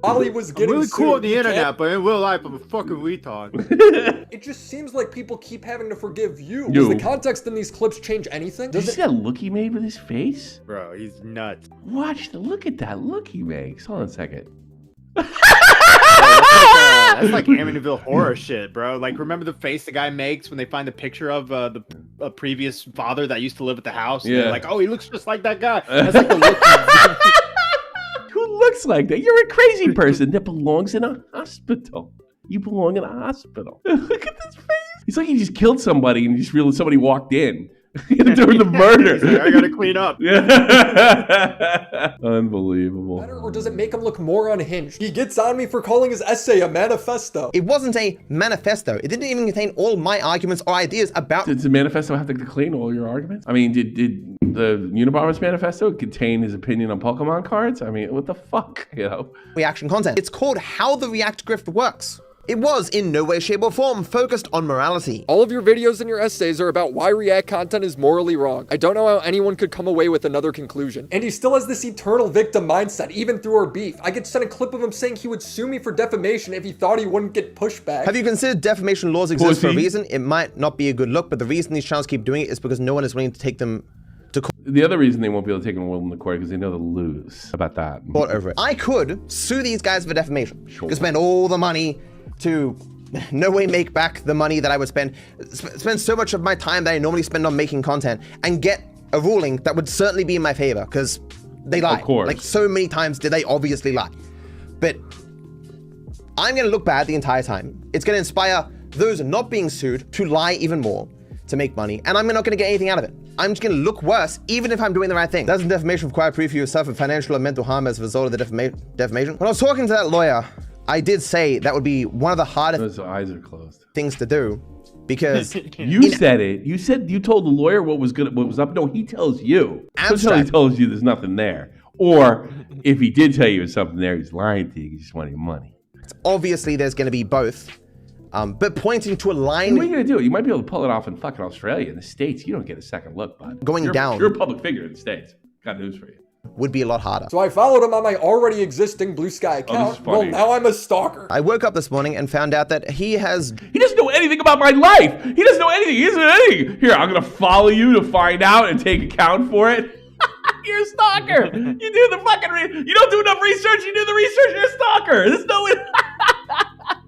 While he was getting really cool on the sued, internet, but in real life, I'm a fucking retard. It just seems like people keep having to forgive you. Does the context in these clips change anything? Did you see that look he made with his face? Bro, he's nuts. Watch the look at that look he makes. Hold on a second. That's like Amityville horror shit, bro. Like, remember the face the guy makes when they find the picture of the previous father that used to live at the house? And they're like, oh, he looks just like that guy. That's like the look. Who looks like that? You're a crazy person that belongs in a hospital. You belong in a hospital. Look at this face. It's like he just killed somebody and just realized somebody walked in. During the murder. I gotta clean up. Yeah. Unbelievable. Or does it make him look more unhinged? He gets on me for calling his essay a manifesto. It wasn't a manifesto. It didn't even contain all my arguments or ideas about... Did the manifesto have to contain all your arguments? I mean, did the Unabomber's manifesto contain his opinion on Pokemon cards? I mean, what the fuck, you know? Reaction content. It's called How the React Grift Works. It was in no way, shape, or form focused on morality. All of your videos and your essays are about why React content is morally wrong. I don't know how anyone could come away with another conclusion. And he still has this eternal victim mindset, even through our beef. I get sent a clip of him saying he would sue me for defamation if he thought he wouldn't get pushback. Have you considered defamation laws exist for a reason? It might not be a good look, but the reason these channels keep doing it is because no one is willing to take them to court. The other reason they won't be able to take them to court because they know they'll lose. How about that? Over it. I could sue these guys for defamation. Sure. Could spend all the money to no way make back the money that I would spend so much of my time that I normally spend on making content and get a ruling that would certainly be in my favor because they lie. Of course. Like so many times did they obviously lie. But I'm gonna look bad the entire time. It's gonna inspire those not being sued to lie even more to make money, and I'm not gonna get anything out of it. I'm just gonna look worse even if I'm doing the right thing. Doesn't defamation require proof you suffer financial or mental harm as a result of the defamation? When I was talking to that lawyer, I did say that would be one of the hardest Those eyes are closed. things to do because You said it. You said you told the lawyer what was up. No, he tells you. Until he tells you there's nothing there. Or if he did tell you there's something there, he's lying to you. He just wanted your money. obviously there's going to be both. But pointing to a line. What are you going to do? You might be able to pull it off in fucking Australia. In the States, you don't get a second look, bud. Down. You're a public figure in the States. Got news for you. Would be a lot harder. So I followed him on my already existing Blue Sky account. Well, now I'm a stalker. I woke up this morning and found out that he doesn't know anything about my life. He doesn't know anything. He doesn't know anything. Here, I'm going to follow you to find out and take account for it. You're a stalker. You do the fucking, you don't do enough research. You do the research. You're a stalker. There's no way.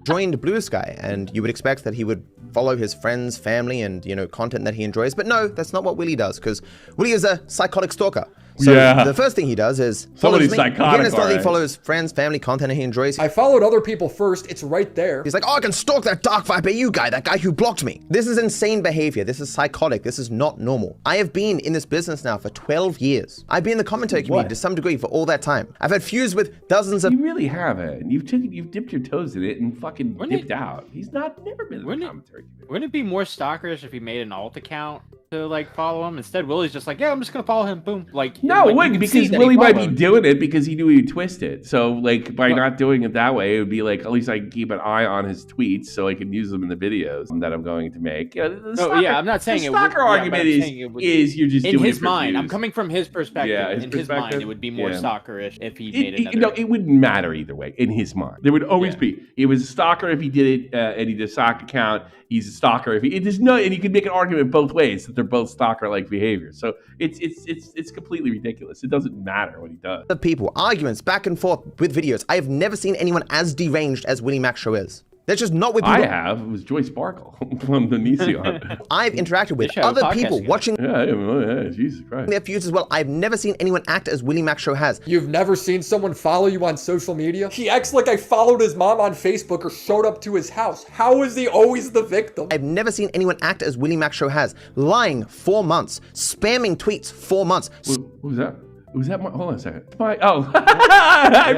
Joined Blue Sky, and you would expect that he would follow his friends, family, and, you know, content that he enjoys. But no, that's not what Willy does, because Willy is a psychotic stalker. So the first thing he does is somebody's psychotic. It's not that he follows friends, family, content that he enjoys. I followed other people first. It's right there. He's like, oh, I can stalk that DarkViperAU guy, that guy who blocked me. This is insane behavior. This is psychotic. This is not normal. I have been in this business now for 12 years. I've been in the commentary community to some degree for all that time. I've had feuds with dozens of... You really haven't. You've dipped your toes in it and fucking dipped out. He's never been in the commentary community. Wouldn't it be more stalkerish if he made an alt account to like follow him? Instead, Willy's just like, yeah, I'm just gonna follow him. Boom. Like, no, it wouldn't, because Willy might be doing it because he knew he would twist it. So like by not doing it that way, it would be like, at least I can keep an eye on his tweets so I can use them in the videos that I'm going to make. Yeah, I'm not saying the stalker argument is you're just in doing his it for mind. views. I'm coming from his perspective. Yeah, in his mind, it would be more stalkerish if he made another. No, it wouldn't matter either way. In his mind, there would always be. It was a stalker if he did it, and he did a sock account. He's a stalker if and you can make an argument both ways that they're both stalker-like behavior. So it's completely ridiculous. It doesn't matter what he does. The people, arguments back and forth with videos. I have never seen anyone as deranged as WillyMacShow is. That's just not with people. I have. It was Joy Sparkle from the Nision. I've interacted with other people watching Jesus Christ. their feuds as well. I've never seen anyone act as WillyMacShow has. You've never seen someone follow you on social media? He acts like I followed his mom on Facebook or showed up to his house. How is he always the victim? I've never seen anyone act as WillyMacShow has. Lying 4 months. Spamming tweets 4 months. What was that? Was that my... Hold on a second. I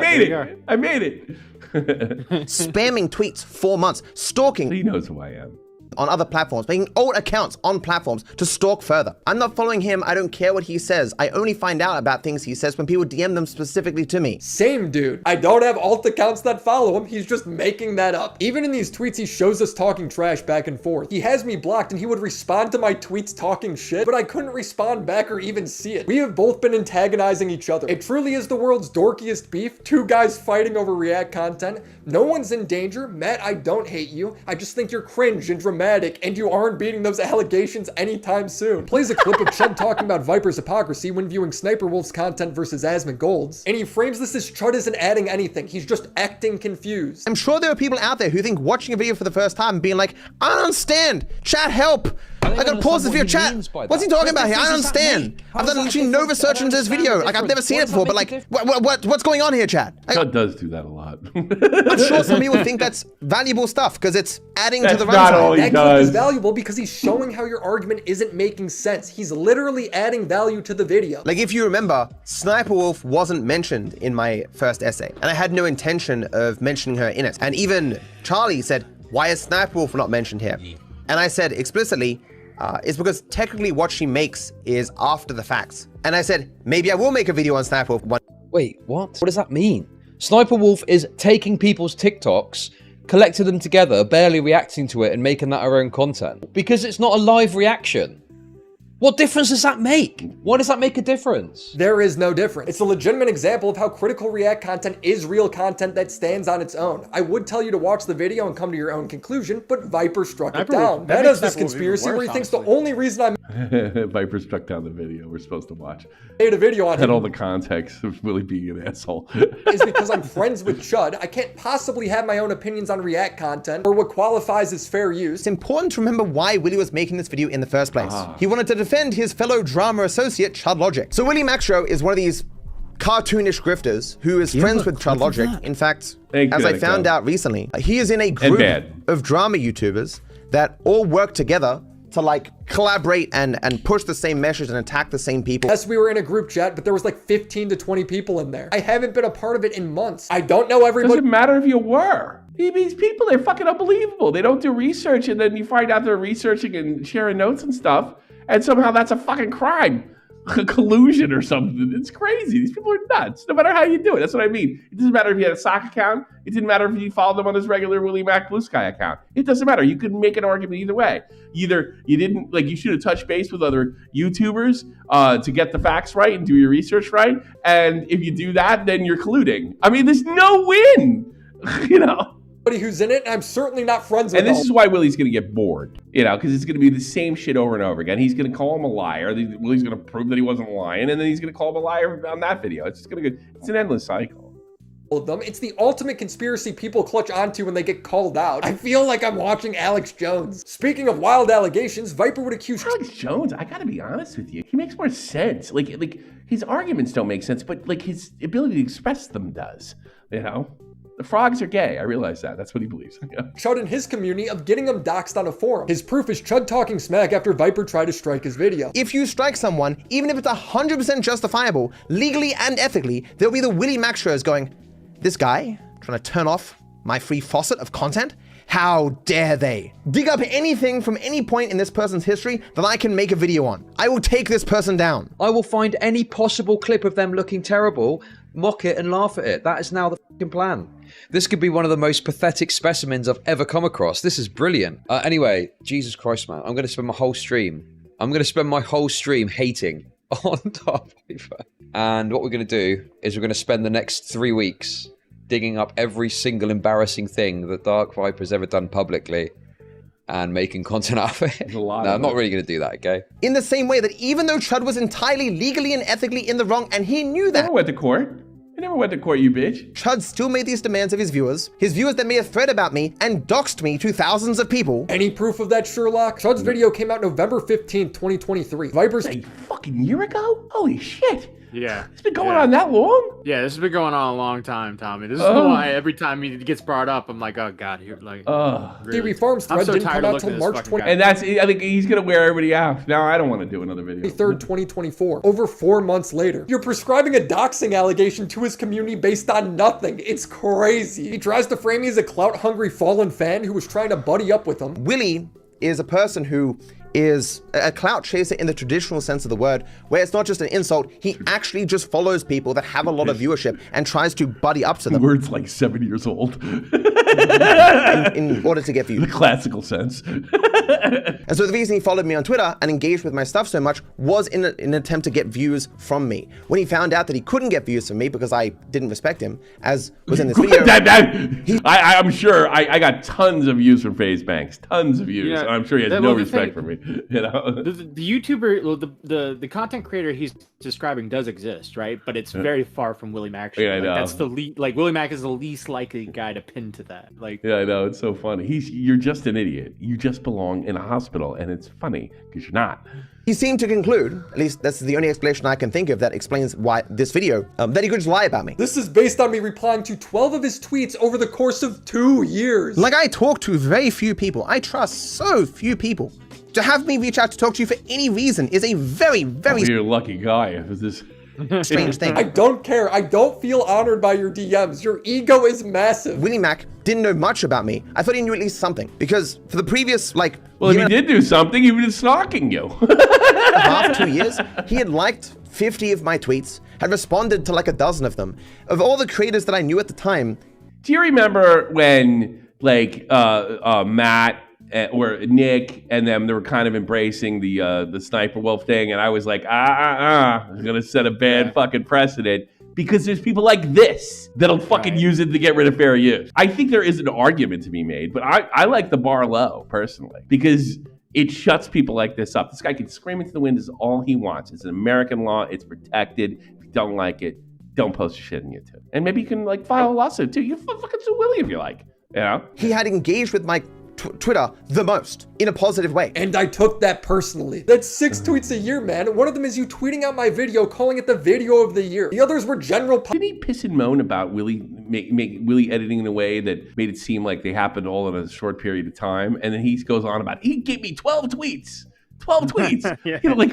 made it. Spamming tweets 4 months. Stalking. He knows who I am. On other platforms, making old accounts on platforms to stalk further. I'm not following him. I don't care what he says. I only find out about things he says when people DM them specifically to me. Same, dude. I don't have alt accounts that follow him. He's just making that up. Even in these tweets, he shows us talking trash back and forth. He has me blocked and he would respond to my tweets talking shit, but I couldn't respond back or even see it. We have both been antagonizing each other. It truly is the world's dorkiest beef. Two guys fighting over React content. No one's in danger. Matt, I don't hate you. I just think you're cringe and dramatic, and you aren't beating those allegations anytime soon. Plays a clip of Chud talking about Viper's hypocrisy when viewing Sniper Wolf's content versus Asmon Gold's, and he frames this as Chud isn't adding anything. He's just acting confused. I'm sure there are people out there who think watching a video for the first time and being like, I don't understand. Chat, help. I gotta pause this video chat. What's he talking about here? I don't understand. I've done literally no research into this video. Like, I've never seen it before, but like, what's going on here, chat? Chud does do that a lot. I'm sure some people think that's valuable stuff because it's adding to the not all runtime. he That clip does. is valuable because he's showing how your argument isn't making sense. He's literally adding value to the video. Like, if you remember, Sniper Wolf wasn't mentioned in my first essay, and I had no intention of mentioning her in it. And even Charlie said, why is Sniper Wolf not mentioned here? And I said explicitly, it's because technically what she makes is after the facts. And I said, maybe I will make a video on Sniper Wolf one. Wait, what? What does that mean? Sniper Wolf is taking people's TikToks, collecting them together, barely reacting to it, and making that her own content. Because it's not a live reaction. What difference does that make? Why does that make a difference? There is no difference. It's a legitimate example of how critical React content is real content that stands on its own. I would tell you to watch the video and come to your own conclusion, but Viper struck it down. That has this conspiracy where he thinks the only reason I Viper struck down the video we're supposed to watch. made a video on Had him all the context of Willy being an asshole. is because I'm friends with Chud. I can't possibly have my own opinions on React content or what qualifies as fair use. It's important to remember why Willy was making this video in the first place. He wanted to defend his fellow drama associate, Chud Logic. So WillyMacShow is one of these cartoonish grifters who is friends with Chud Logic. In fact, as I found out recently, he is in a group of drama YouTubers that all work together to like collaborate and push the same message and attack the same people. Yes, we were in a group chat, but there was like 15 to 20 people in there. I haven't been a part of it in months. I don't know everybody. Doesn't matter if you were. These people, they're fucking unbelievable. They don't do research, and then you find out they're researching and sharing notes and stuff, and somehow that's a fucking crime. Collusion or something. It's crazy. These people are nuts. No matter how you do it. That's what I mean. It doesn't matter if you had a sock account. It didn't matter if you followed them on his regular WillyMac Blue Sky account. It doesn't matter. You could make an argument either way. Either you didn't, like, you should have touched base with other YouTubers to get the facts right and do your research right. And if you do that, then you're colluding. I mean, there's no win. You know? Who's in it, and I'm certainly not friends with And this is why Willy's going to get bored, you know, because it's going to be the same shit over and over again. He's going to call him a liar. Willy's going to prove that he wasn't lying, and then he's going to call him a liar on that video. It's just going to go, it's an endless cycle. Of them. It's the ultimate conspiracy people clutch onto when they get called out. I feel like I'm watching Alex Jones. Speaking of wild allegations, Viper would accuse Alex Jones, I gotta be honest with you, he makes more sense. Like his arguments don't make sense, but like his ability to express them does, you know? The frogs are gay. I realize that. That's what he believes. Yeah. Chud in his community of getting him doxxed on a forum. His proof is Chud talking smack after Viper tried to strike his video. If you strike someone, even if it's 100% justifiable, legally and ethically, there'll be the WillyMacShows going, this guy trying to turn off my free faucet of content? How dare they? Dig up anything from any point in this person's history that I can make a video on. I will take this person down. I will find any possible clip of them looking terrible, mock it and laugh at it. That is now the fucking plan. This could be one of the most pathetic specimens I've ever come across. This is brilliant. Anyway, Jesus Christ, man. I'm going to spend my whole stream hating on DarkViper. And what we're going to do is we're going to spend the next 3 weeks digging up every single embarrassing thing that DarkViper's ever done publicly and making content out of it. No, I'm not really going to do that, okay? In the same way that even though Chud was entirely legally and ethically in the wrong, and he knew that. Never went to court. I never went to court, you bitch. Chud still made these demands of his viewers that made a thread about me and doxed me to thousands of people. Any proof of that, Sherlock? Chud's video came out November 15th, 2023. Viper's a fucking year ago? Holy shit. Yeah. It's been going on that long? Yeah, this has been going on a long time, Tommy. This is why every time he gets brought up, I'm like, oh god, you're like, Theory Farms thread didn't come out till March 20th. And that's, I think he's gonna wear everybody out. Now I don't want to do another video. 23rd, 2024. Over 4 months later. You're prescribing a doxing allegation to his community based on nothing. It's crazy. He tries to frame me as a clout-hungry fallen fan who was trying to buddy up with him. Willy is a person who is a clout chaser in the traditional sense of the word, where it's not just an insult, he actually just follows people that have a lot of viewership and tries to buddy up to them. The word's like 7 years old. in order to get views. The classical sense. And so the reason he followed me on Twitter and engaged with my stuff so much was in an attempt to get views from me. When he found out that he couldn't get views from me because I didn't respect him, as was in this video. I'm sure I got tons of views from FaZe Banks. Tons of views. Yeah, I'm sure he has no respect for me. You know, the YouTuber, well, the content creator he's describing does exist, right? But it's very far from WillyMacShow. Yeah, I know. That's the WillyMac is the least likely guy to pin to that. Like, yeah, I know, it's so funny. You're just an idiot. You just belong in a hospital, and it's funny because you're not. He seemed to conclude, at least that's the only explanation I can think of that explains why this video, that he could just lie about me. This is based on me replying to 12 of his tweets over the course of 2 years. Like, I talk to very few people. I trust so few people. To have me reach out to talk to you for any reason is a very, very You're a lucky guy. If it's this strange thing. I don't care. I don't feel honored by your DMs. Your ego is massive. WillyMac didn't know much about me. I thought he knew at least something. Because for the previous, like... Well, if he did do something, he was stalking you. half 2 years, he had liked 50 of my tweets, had responded to like a dozen of them. Of all the creators that I knew at the time... Do you remember when, like, Matt or Nick and them, they were kind of embracing the Sniper Wolf thing, and I was like, I'm gonna set a bad fucking precedent because there's people like this that'll fucking use it to get rid of fair use. I think there is an argument to be made, but I like the bar low personally because it shuts people like this up. This guy can scream into the wind is all he wants. It's an American law. It's protected. If you don't like it, don't post your shit on YouTube. And maybe you can like file a lawsuit too. You fucking sue Willie if you like. You know? He had engaged with my Twitter the most in a positive way. And I took that personally. That's 6 tweets a year, man. One of them is you tweeting out my video, calling it the video of the year. The others were general. Didn't he piss and moan about Willie Willie editing in a way that made it seem like they happened all in a short period of time? And then he goes on about, he gave me 12 tweets. 12 tweets,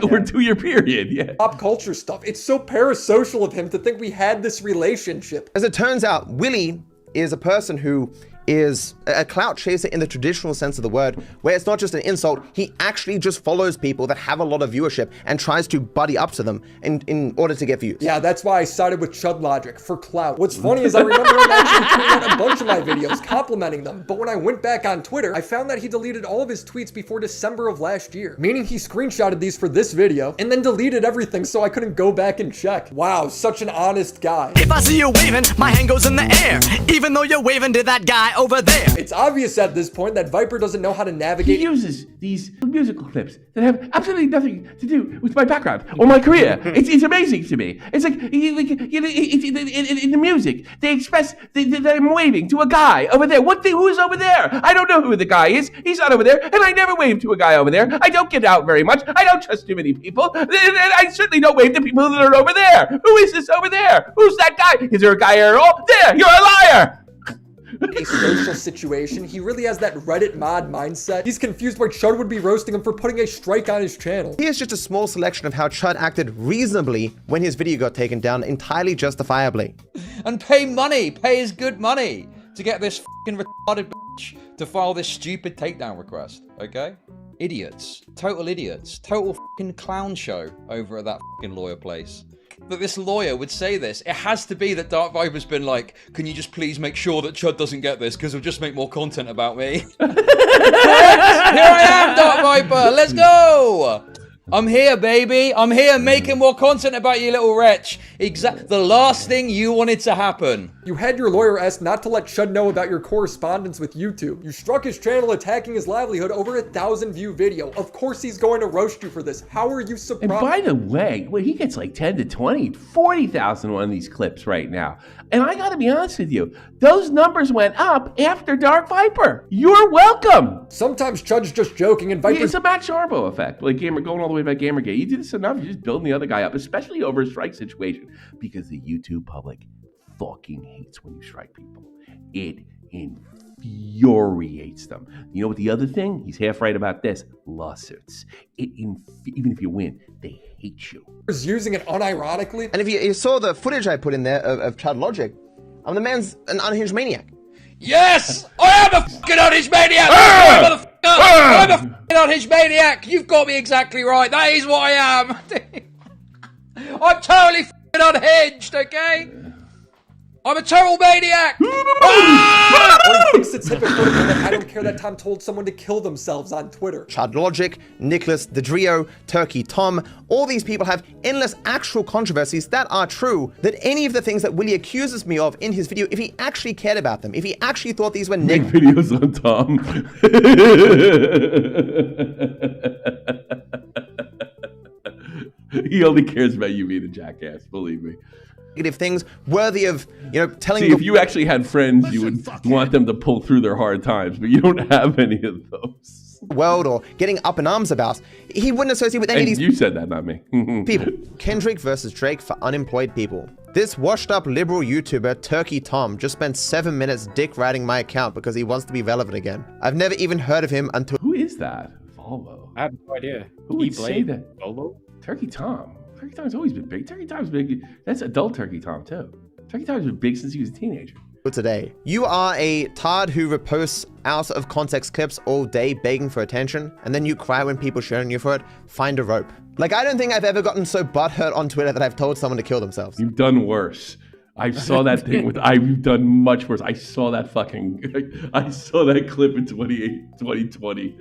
over a 2-year period. Yeah. Pop culture stuff. It's so parasocial of him to think we had this relationship. As it turns out, Willie is a person who is a clout chaser in the traditional sense of the word, where it's not just an insult, he actually just follows people that have a lot of viewership and tries to buddy up to them in order to get views. Yeah, that's why I sided with Chud Logic, for clout. What's funny is I remember him actually tweeting out a bunch of my videos, complimenting them, but when I went back on Twitter, I found that he deleted all of his tweets before December of last year, meaning he screenshotted these for this video, and then deleted everything so I couldn't go back and check. Wow, such an honest guy. If I see you waving, my hand goes in the air, even though you're waving to that guy over there. It's obvious at this point that Viper doesn't know how to navigate. He uses these musical clips that have absolutely nothing to do with my background or my career. It's amazing to me. It's like in the music, they express that I'm waving to a guy over there. Who is over there? I don't know who the guy is. He's not over there, and I never wave to a guy over there. I don't get out very much. I don't trust too many people. And I certainly don't wave to people that are over there. Who is this over there? Who's that guy? Is there a guy here at all? There, you're a liar! A social situation. He really has that Reddit mod mindset. He's confused why Chud would be roasting him for putting a strike on his channel. Here's just a small selection of how Chud acted reasonably when his video got taken down, entirely justifiably. And pay his good money to get this fucking retarded bitch to file this stupid takedown request, okay? Idiots. Total fucking clown show over at that fucking lawyer place. That this lawyer would say this. It has to be that Dark Viper's been like, can you just please make sure that Chud doesn't get this because it'll just make more content about me. Here I am, Dark Viper. Let's go. I'm here, baby. I'm here making more content about you, little wretch. The last thing you wanted to happen. You had your lawyer ask not to let Chud know about your correspondence with YouTube. You struck his channel attacking his livelihood over a 1,000-view video. Of course he's going to roast you for this. How are you surprised? And by the way, he gets like 10 to 20, 40,000 on these clips right now. And I gotta be honest with you, those numbers went up after Dark Viper. You're welcome. Sometimes Chud's just joking and Viper's... It's a Matt Sharbo effect, like going all the way back Gamergate. You do this enough, you're just building the other guy up, especially over a strike situation, because the YouTube public fucking hates when you strike people. It infuriates them. You know what the other thing? He's half right about this. Lawsuits. Even if you win, they hate you. Using it unironically. And if you saw the footage I put in there of Chud Logic, the man's an unhinged maniac. Yes! I am a fucking unhinged maniac! I'm a fucking unhinged maniac! You've got me exactly right. That is what I am. I'm totally fucking unhinged, okay? I'm a total maniac! Or he thinks it's hypocritical that I don't care that Tom told someone to kill themselves on Twitter. Chud Logic, Nicholas the Drio, Turkey Tom, all these people have endless actual controversies that are true, that any of the things that Willie accuses me of in his video, if he actually cared about them, if he actually thought these were Make videos on Tom. He only cares about you being a jackass, believe me. Negative things worthy of, telling See, if you actually had friends, you would want them to pull through their hard times, but you don't have any of those. World or getting up in arms about, he wouldn't associate with any of these You said that, not me. people. Kendrick versus Drake for unemployed people. This washed up liberal YouTuber, Turkey Tom, just spent 7 minutes dick riding my account because he wants to be relevant again. I've never even heard of him until— Who is that? Volvo. I have no idea. Who would say that? Volvo? Turkey Tom. Turkey Tom's always been big. Turkey Tom's big. That's adult Turkey Tom, too. Turkey Tom's been big since he was a teenager. today. You are a tard who reposts out of context clips all day begging for attention, and then you cry when people share on you for it. Find a rope. Like, I don't think I've ever gotten so butthurt on Twitter that I've told someone to kill themselves. You've done worse. I saw that thing with, I've done much worse. I saw that fucking, I saw that clip in 2020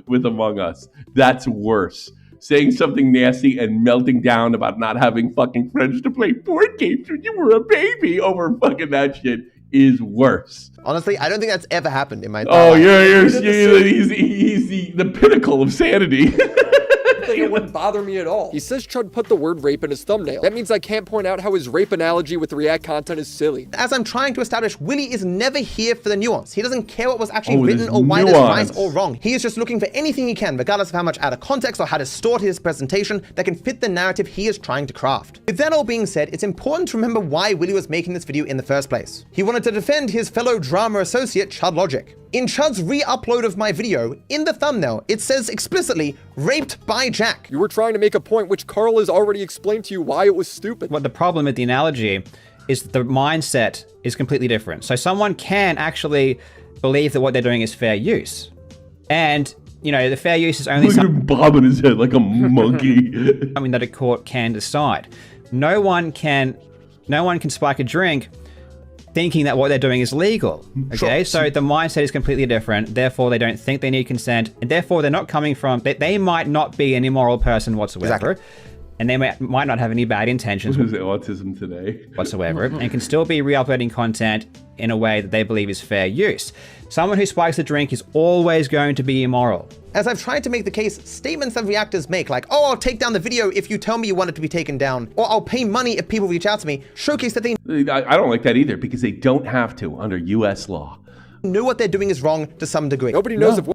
with Among Us. That's worse. Saying something nasty and melting down about not having fucking friends to play board games when you were a baby over fucking that shit is worse. Honestly, I don't think that's ever happened in my entire life. He's the pinnacle of sanity. It wouldn't bother me at all. He says Chud put the word rape in his thumbnail. That means I can't point out how his rape analogy with React content is silly. As I'm trying to establish, Willy is never here for the nuance. He doesn't care what was actually written or why that's right or wrong. He is just looking for anything he can, regardless of how much out of context or how distort his presentation, that can fit the narrative he is trying to craft. With that all being said, it's important to remember why Willy was making this video in the first place. He wanted to defend his fellow drama associate, Chud Logic. In Chud's re-upload of my video, in the thumbnail, it says explicitly, raped by Jack. You were trying to make a point which Carl has already explained to you why it was stupid. What the problem with the analogy is that the mindset is completely different. So someone can actually believe that what they're doing is fair use. And, you know, the fair use is only something bobbing his head like a monkey. something that a court can decide. No one can spike a drink thinking that what they're doing is legal. Okay, so the mindset is completely different. Therefore, they don't think they need consent, and therefore they're not coming from. They might not be an immoral person whatsoever, and they might not have any bad intentions. What is it, autism today? Whatsoever, and can still be re-uploading content in a way that they believe is fair use. Someone who spikes a drink is always going to be immoral. As I've tried to make the case, statements that reactors make, like, oh, I'll take down the video if you tell me you want it to be taken down, or I'll pay money if people reach out to me, showcase that they— I don't like that either, because they don't have to under US law. know what they're doing is wrong to some degree. Nobody knows if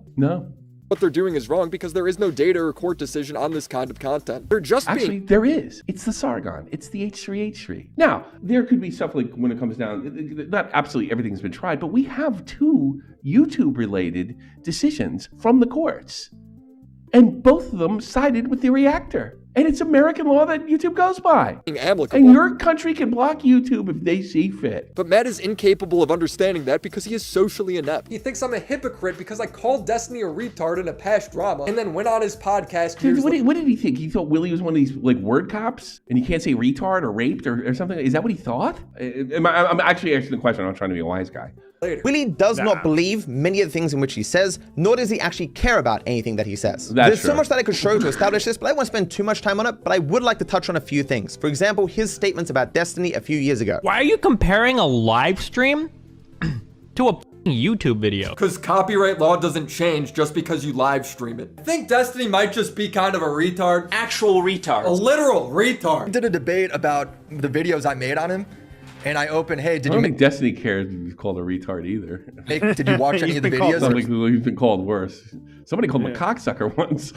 what they're doing is wrong because there is no data or court decision on this kind of content. They're just Actually, there is. It's the Sargon. It's the H3H3. Now, there could be stuff like when it comes down, not absolutely everything's been tried, but we have 2 YouTube-related decisions from the courts. And both of them sided with the reactor. And it's American law that YouTube goes by. And your country can block YouTube if they see fit. But Matt is incapable of understanding that because he is socially inept. He thinks I'm a hypocrite because I called Destiny a retard in a past drama and then went on his podcast. Dude, what did he think? He thought Willy was one of these like word cops and he can't say retard or raped or something? Is that what he thought? I'm actually asking the question. I'm not trying to be a wise guy. Willy does not believe many of the things in which he says, nor does he actually care about anything that he says. There's so much that I could show to establish this, but I won't spend too much time on it, but I would like to touch on a few things. For example, his statements about Destiny a few years ago. Why are you comparing a live stream to a YouTube video? Because copyright law doesn't change just because you live stream it. I think Destiny might just be kind of a retard. Actual retard. A literal retard. I did a debate about the videos I made on him. And I opened, hey, I don't think Destiny cares if he's called a retard either. Did you watch any of the videos? He's been called worse. Somebody called him a cocksucker once.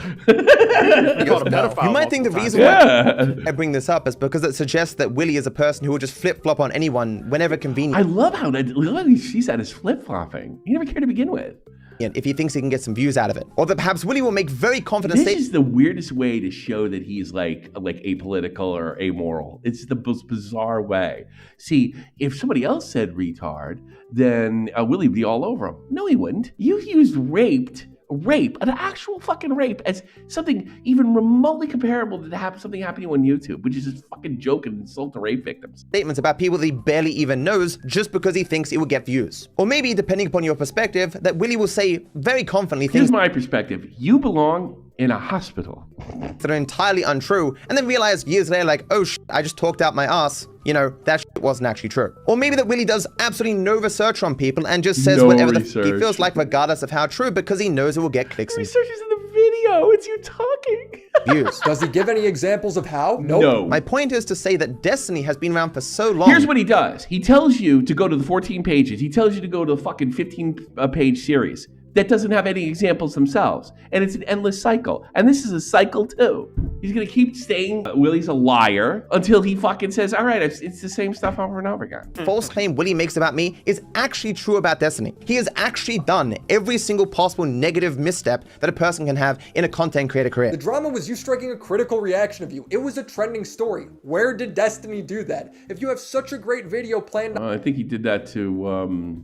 You might think the reason why I bring this up is because it suggests that Willy is a person who will just flip-flop on anyone whenever convenient. I love how he sees that as flip-flopping. He never cared to begin with. If he thinks he can get some views out of it. Or that perhaps Willy will make very confident statements. This is the weirdest way to show that he's like apolitical or amoral. It's the most bizarre way. See, if somebody else said retard, then Willy would be all over him. No, he wouldn't. You used rape, an actual fucking rape, as something even remotely comparable to something happening on YouTube, which is just fucking joke and insult to rape victims. Statements about people that he barely even knows just because he thinks it will get views. Or maybe, depending upon your perspective, that Willy will say very confidently things— Here's my perspective. You belong in a hospital. —that are entirely untrue, and then realize years later, like, oh shit, I just talked out my ass. You know, that shit wasn't actually true. Or maybe that Willy does absolutely no research on people and just says whatever he feels like, regardless of how true, because he knows it will get clicks. Research is in the video. video. It's you talking. Views. Does he give any examples of how? Nope. No. My point is to say that Destiny has been around for so long. Here's what he does. He tells you to go to the 14 pages. He tells you to go to the fucking 15-page series that doesn't have any examples themselves. And it's an endless cycle. And this is a cycle too. He's gonna keep saying Willy's a liar until he fucking says, all right, it's the same stuff over and over again. False claim Willy makes about me is actually true about Destiny. He has actually done every single possible negative misstep that a person can have in a content creator career. The drama was you striking a critical reaction of you. It was a trending story. Where did Destiny do that? If you have such a great video planned... I think he did that to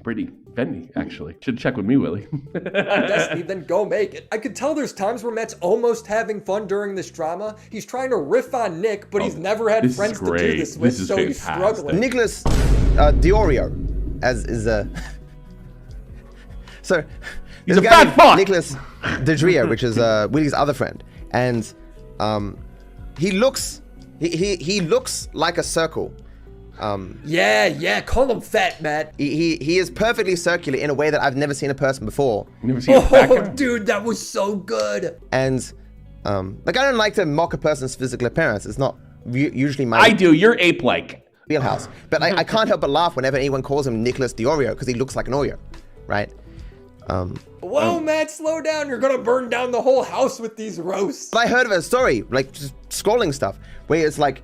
Brittany Bendy, actually. Should check with me, Willy. Destiny, then go make it. I could tell there's times where Matt's almost having fun during this drama. He's trying to riff on Nick, but he's never had friends to do this with, so he's struggling. Nicholas Diorio, as is a... So, he's a fat fuck! Nicholas Didria, which is Willy's other friend. And he looks like a circle. Yeah, call him fat, Matt. He is perfectly circular in a way that I've never seen a person before. Never seen a fat guy? Dude, that was so good. And like, I don't like to mock a person's physical appearance. It's not usually my... I do. You're ape-like. Wheelhouse. But I can't help but laugh whenever anyone calls him Nicholas Diorio because he looks like an Oreo, right? Whoa, Matt, slow down. You're gonna burn down the whole house with these roasts. But I heard of a story, like just scrolling stuff, where it's like,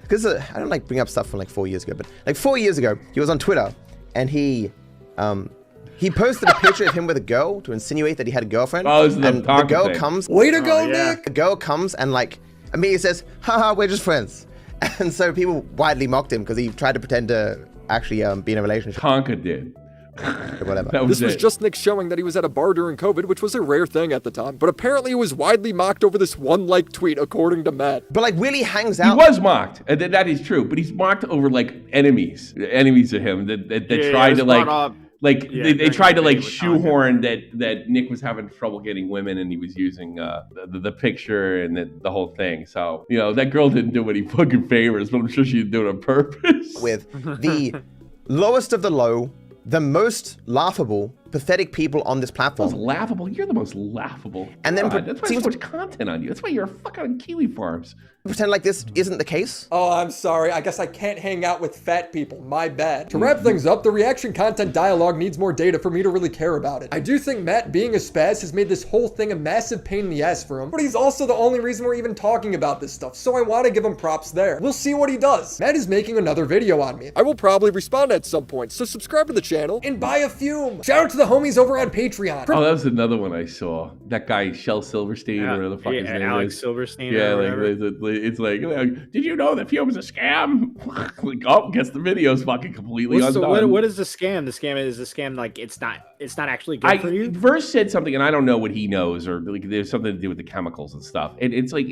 because I don't like bring up stuff from like 4 years ago, but like 4 years ago, he was on Twitter and he posted a picture of him with a girl to insinuate that he had a girlfriend. Oh, this is and the girl thing. comes. Way to go, Nick. The girl comes and like immediately says, haha, we're just friends. And so people widely mocked him because he tried to pretend to actually be in a relationship. Tonka did. Whatever. This was just Nick showing that he was at a bar during COVID, which was a rare thing at the time. But apparently it was widely mocked over this one like tweet, according to Matt. But like Willy hangs out. He was mocked, and that is true. But he's mocked over like enemies of him that tried to they tried to like shoehorn that Nick was having trouble getting women, and he was using the picture and the whole thing. So you know that girl didn't do any fucking favors, but I'm sure she didn't do it on purpose. With the lowest of the low, the most laughable, pathetic people on this platform. Most laughable? You're the most laughable. And then that's why there's so much content on you. That's why you're fucking on Kiwi Farms. Pretend like this isn't the case. Oh, I'm sorry. I guess I can't hang out with fat people. My bad. To wrap things up, the reaction content dialogue needs more data for me to really care about it. I do think Matt being a spaz has made this whole thing a massive pain in the ass for him, but he's also the only reason we're even talking about this stuff, so I want to give him props there. We'll see what he does. Matt is making another video on me. I will probably respond at some point, so subscribe to the channel and buy a fume. Shout out to the homies over on Patreon. Oh, that was another one I saw. That guy, Shel Silverstein, or whatever the fuck his name Alex is. Silverstein. Yeah, it's like, did you know that Fume is a scam? Like, oh, guess the video's fucking completely undone. What is the scam? The scam is the scam like it's not actually good for you. Verse said something, and I don't know what he knows, or like there's something to do with the chemicals and stuff. It's like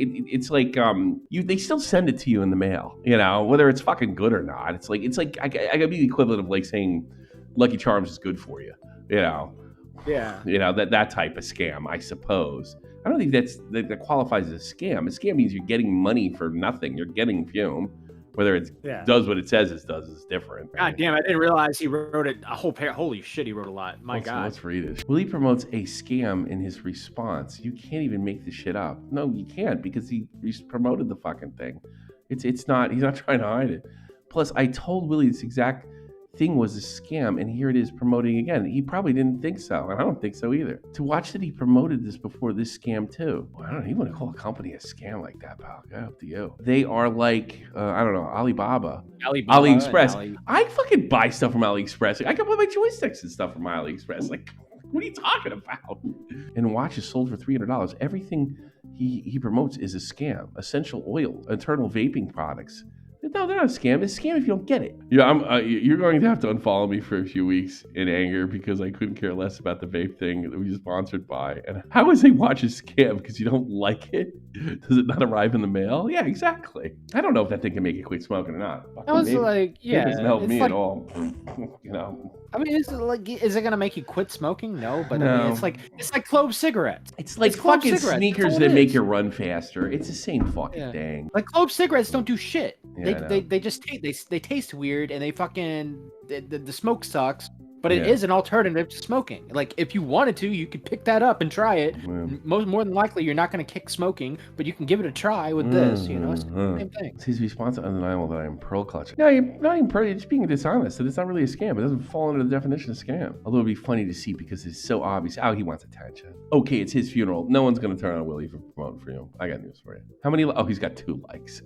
they still send it to you in the mail, you know, whether it's fucking good or not. It's like I gotta be the equivalent of like saying Lucky Charms is good for you, you know. Yeah. You know, that type of scam, I suppose. I don't think that qualifies as a scam. A scam means you're getting money for nothing. You're getting Fume. Whether it does what it says it does is different. God damn, I didn't realize he wrote it a whole pair. Holy shit, he wrote a lot. My God. Let's read it. Willy promotes a scam in his response. You can't even make this shit up. No, you can't, because he promoted the fucking thing. He's not trying to hide it. Plus, I told Willy this exact thing was a scam, and here it is promoting again. He probably didn't think so, and I don't think so either. To watch that he promoted this before this scam too. Well, I don't even want to call a company a scam like that, pal. Go up to you. They are like, I don't know, Alibaba. AliExpress. I fucking buy stuff from AliExpress. Like, I can buy my joysticks and stuff from AliExpress. Like, what are you talking about? And watches sold for $300. Everything he promotes is a scam. Essential oil, internal vaping products. No, they're not a scam. It's a scam if you don't get it. Yeah, you're going to have to unfollow me for a few weeks in anger because I couldn't care less about the vape thing that we sponsored by. And how is a watch a scam because you don't like it? Does it not arrive in the mail? Yeah, exactly. I don't know if that thing can make you quit smoking or not. I was like, yeah, it doesn't help me at all. You know. I mean, is it gonna make you quit smoking? No, but no. I mean, it's like clove cigarettes. It's like fucking sneakers that make you run faster. It's the same fucking thing. Like clove cigarettes don't do shit. Yeah, they just they taste weird, and they fucking the smoke sucks. but it is an alternative to smoking. Like, if you wanted to, you could pick that up and try it. More than likely, you're not going to kick smoking, but you can give it a try with this. You know, it's the same thing. It's his response to undeniable that I'm pearl clutching. No, you're not even pearl. You're just being dishonest. So it's not really a scam. It doesn't fall under the definition of scam. Although it'd be funny to see because it's so obvious. Oh, he wants attention. Okay, it's his funeral. No one's going to turn on Willie for promoting for you. I got news for you. How many? Oh, he's got 2 likes.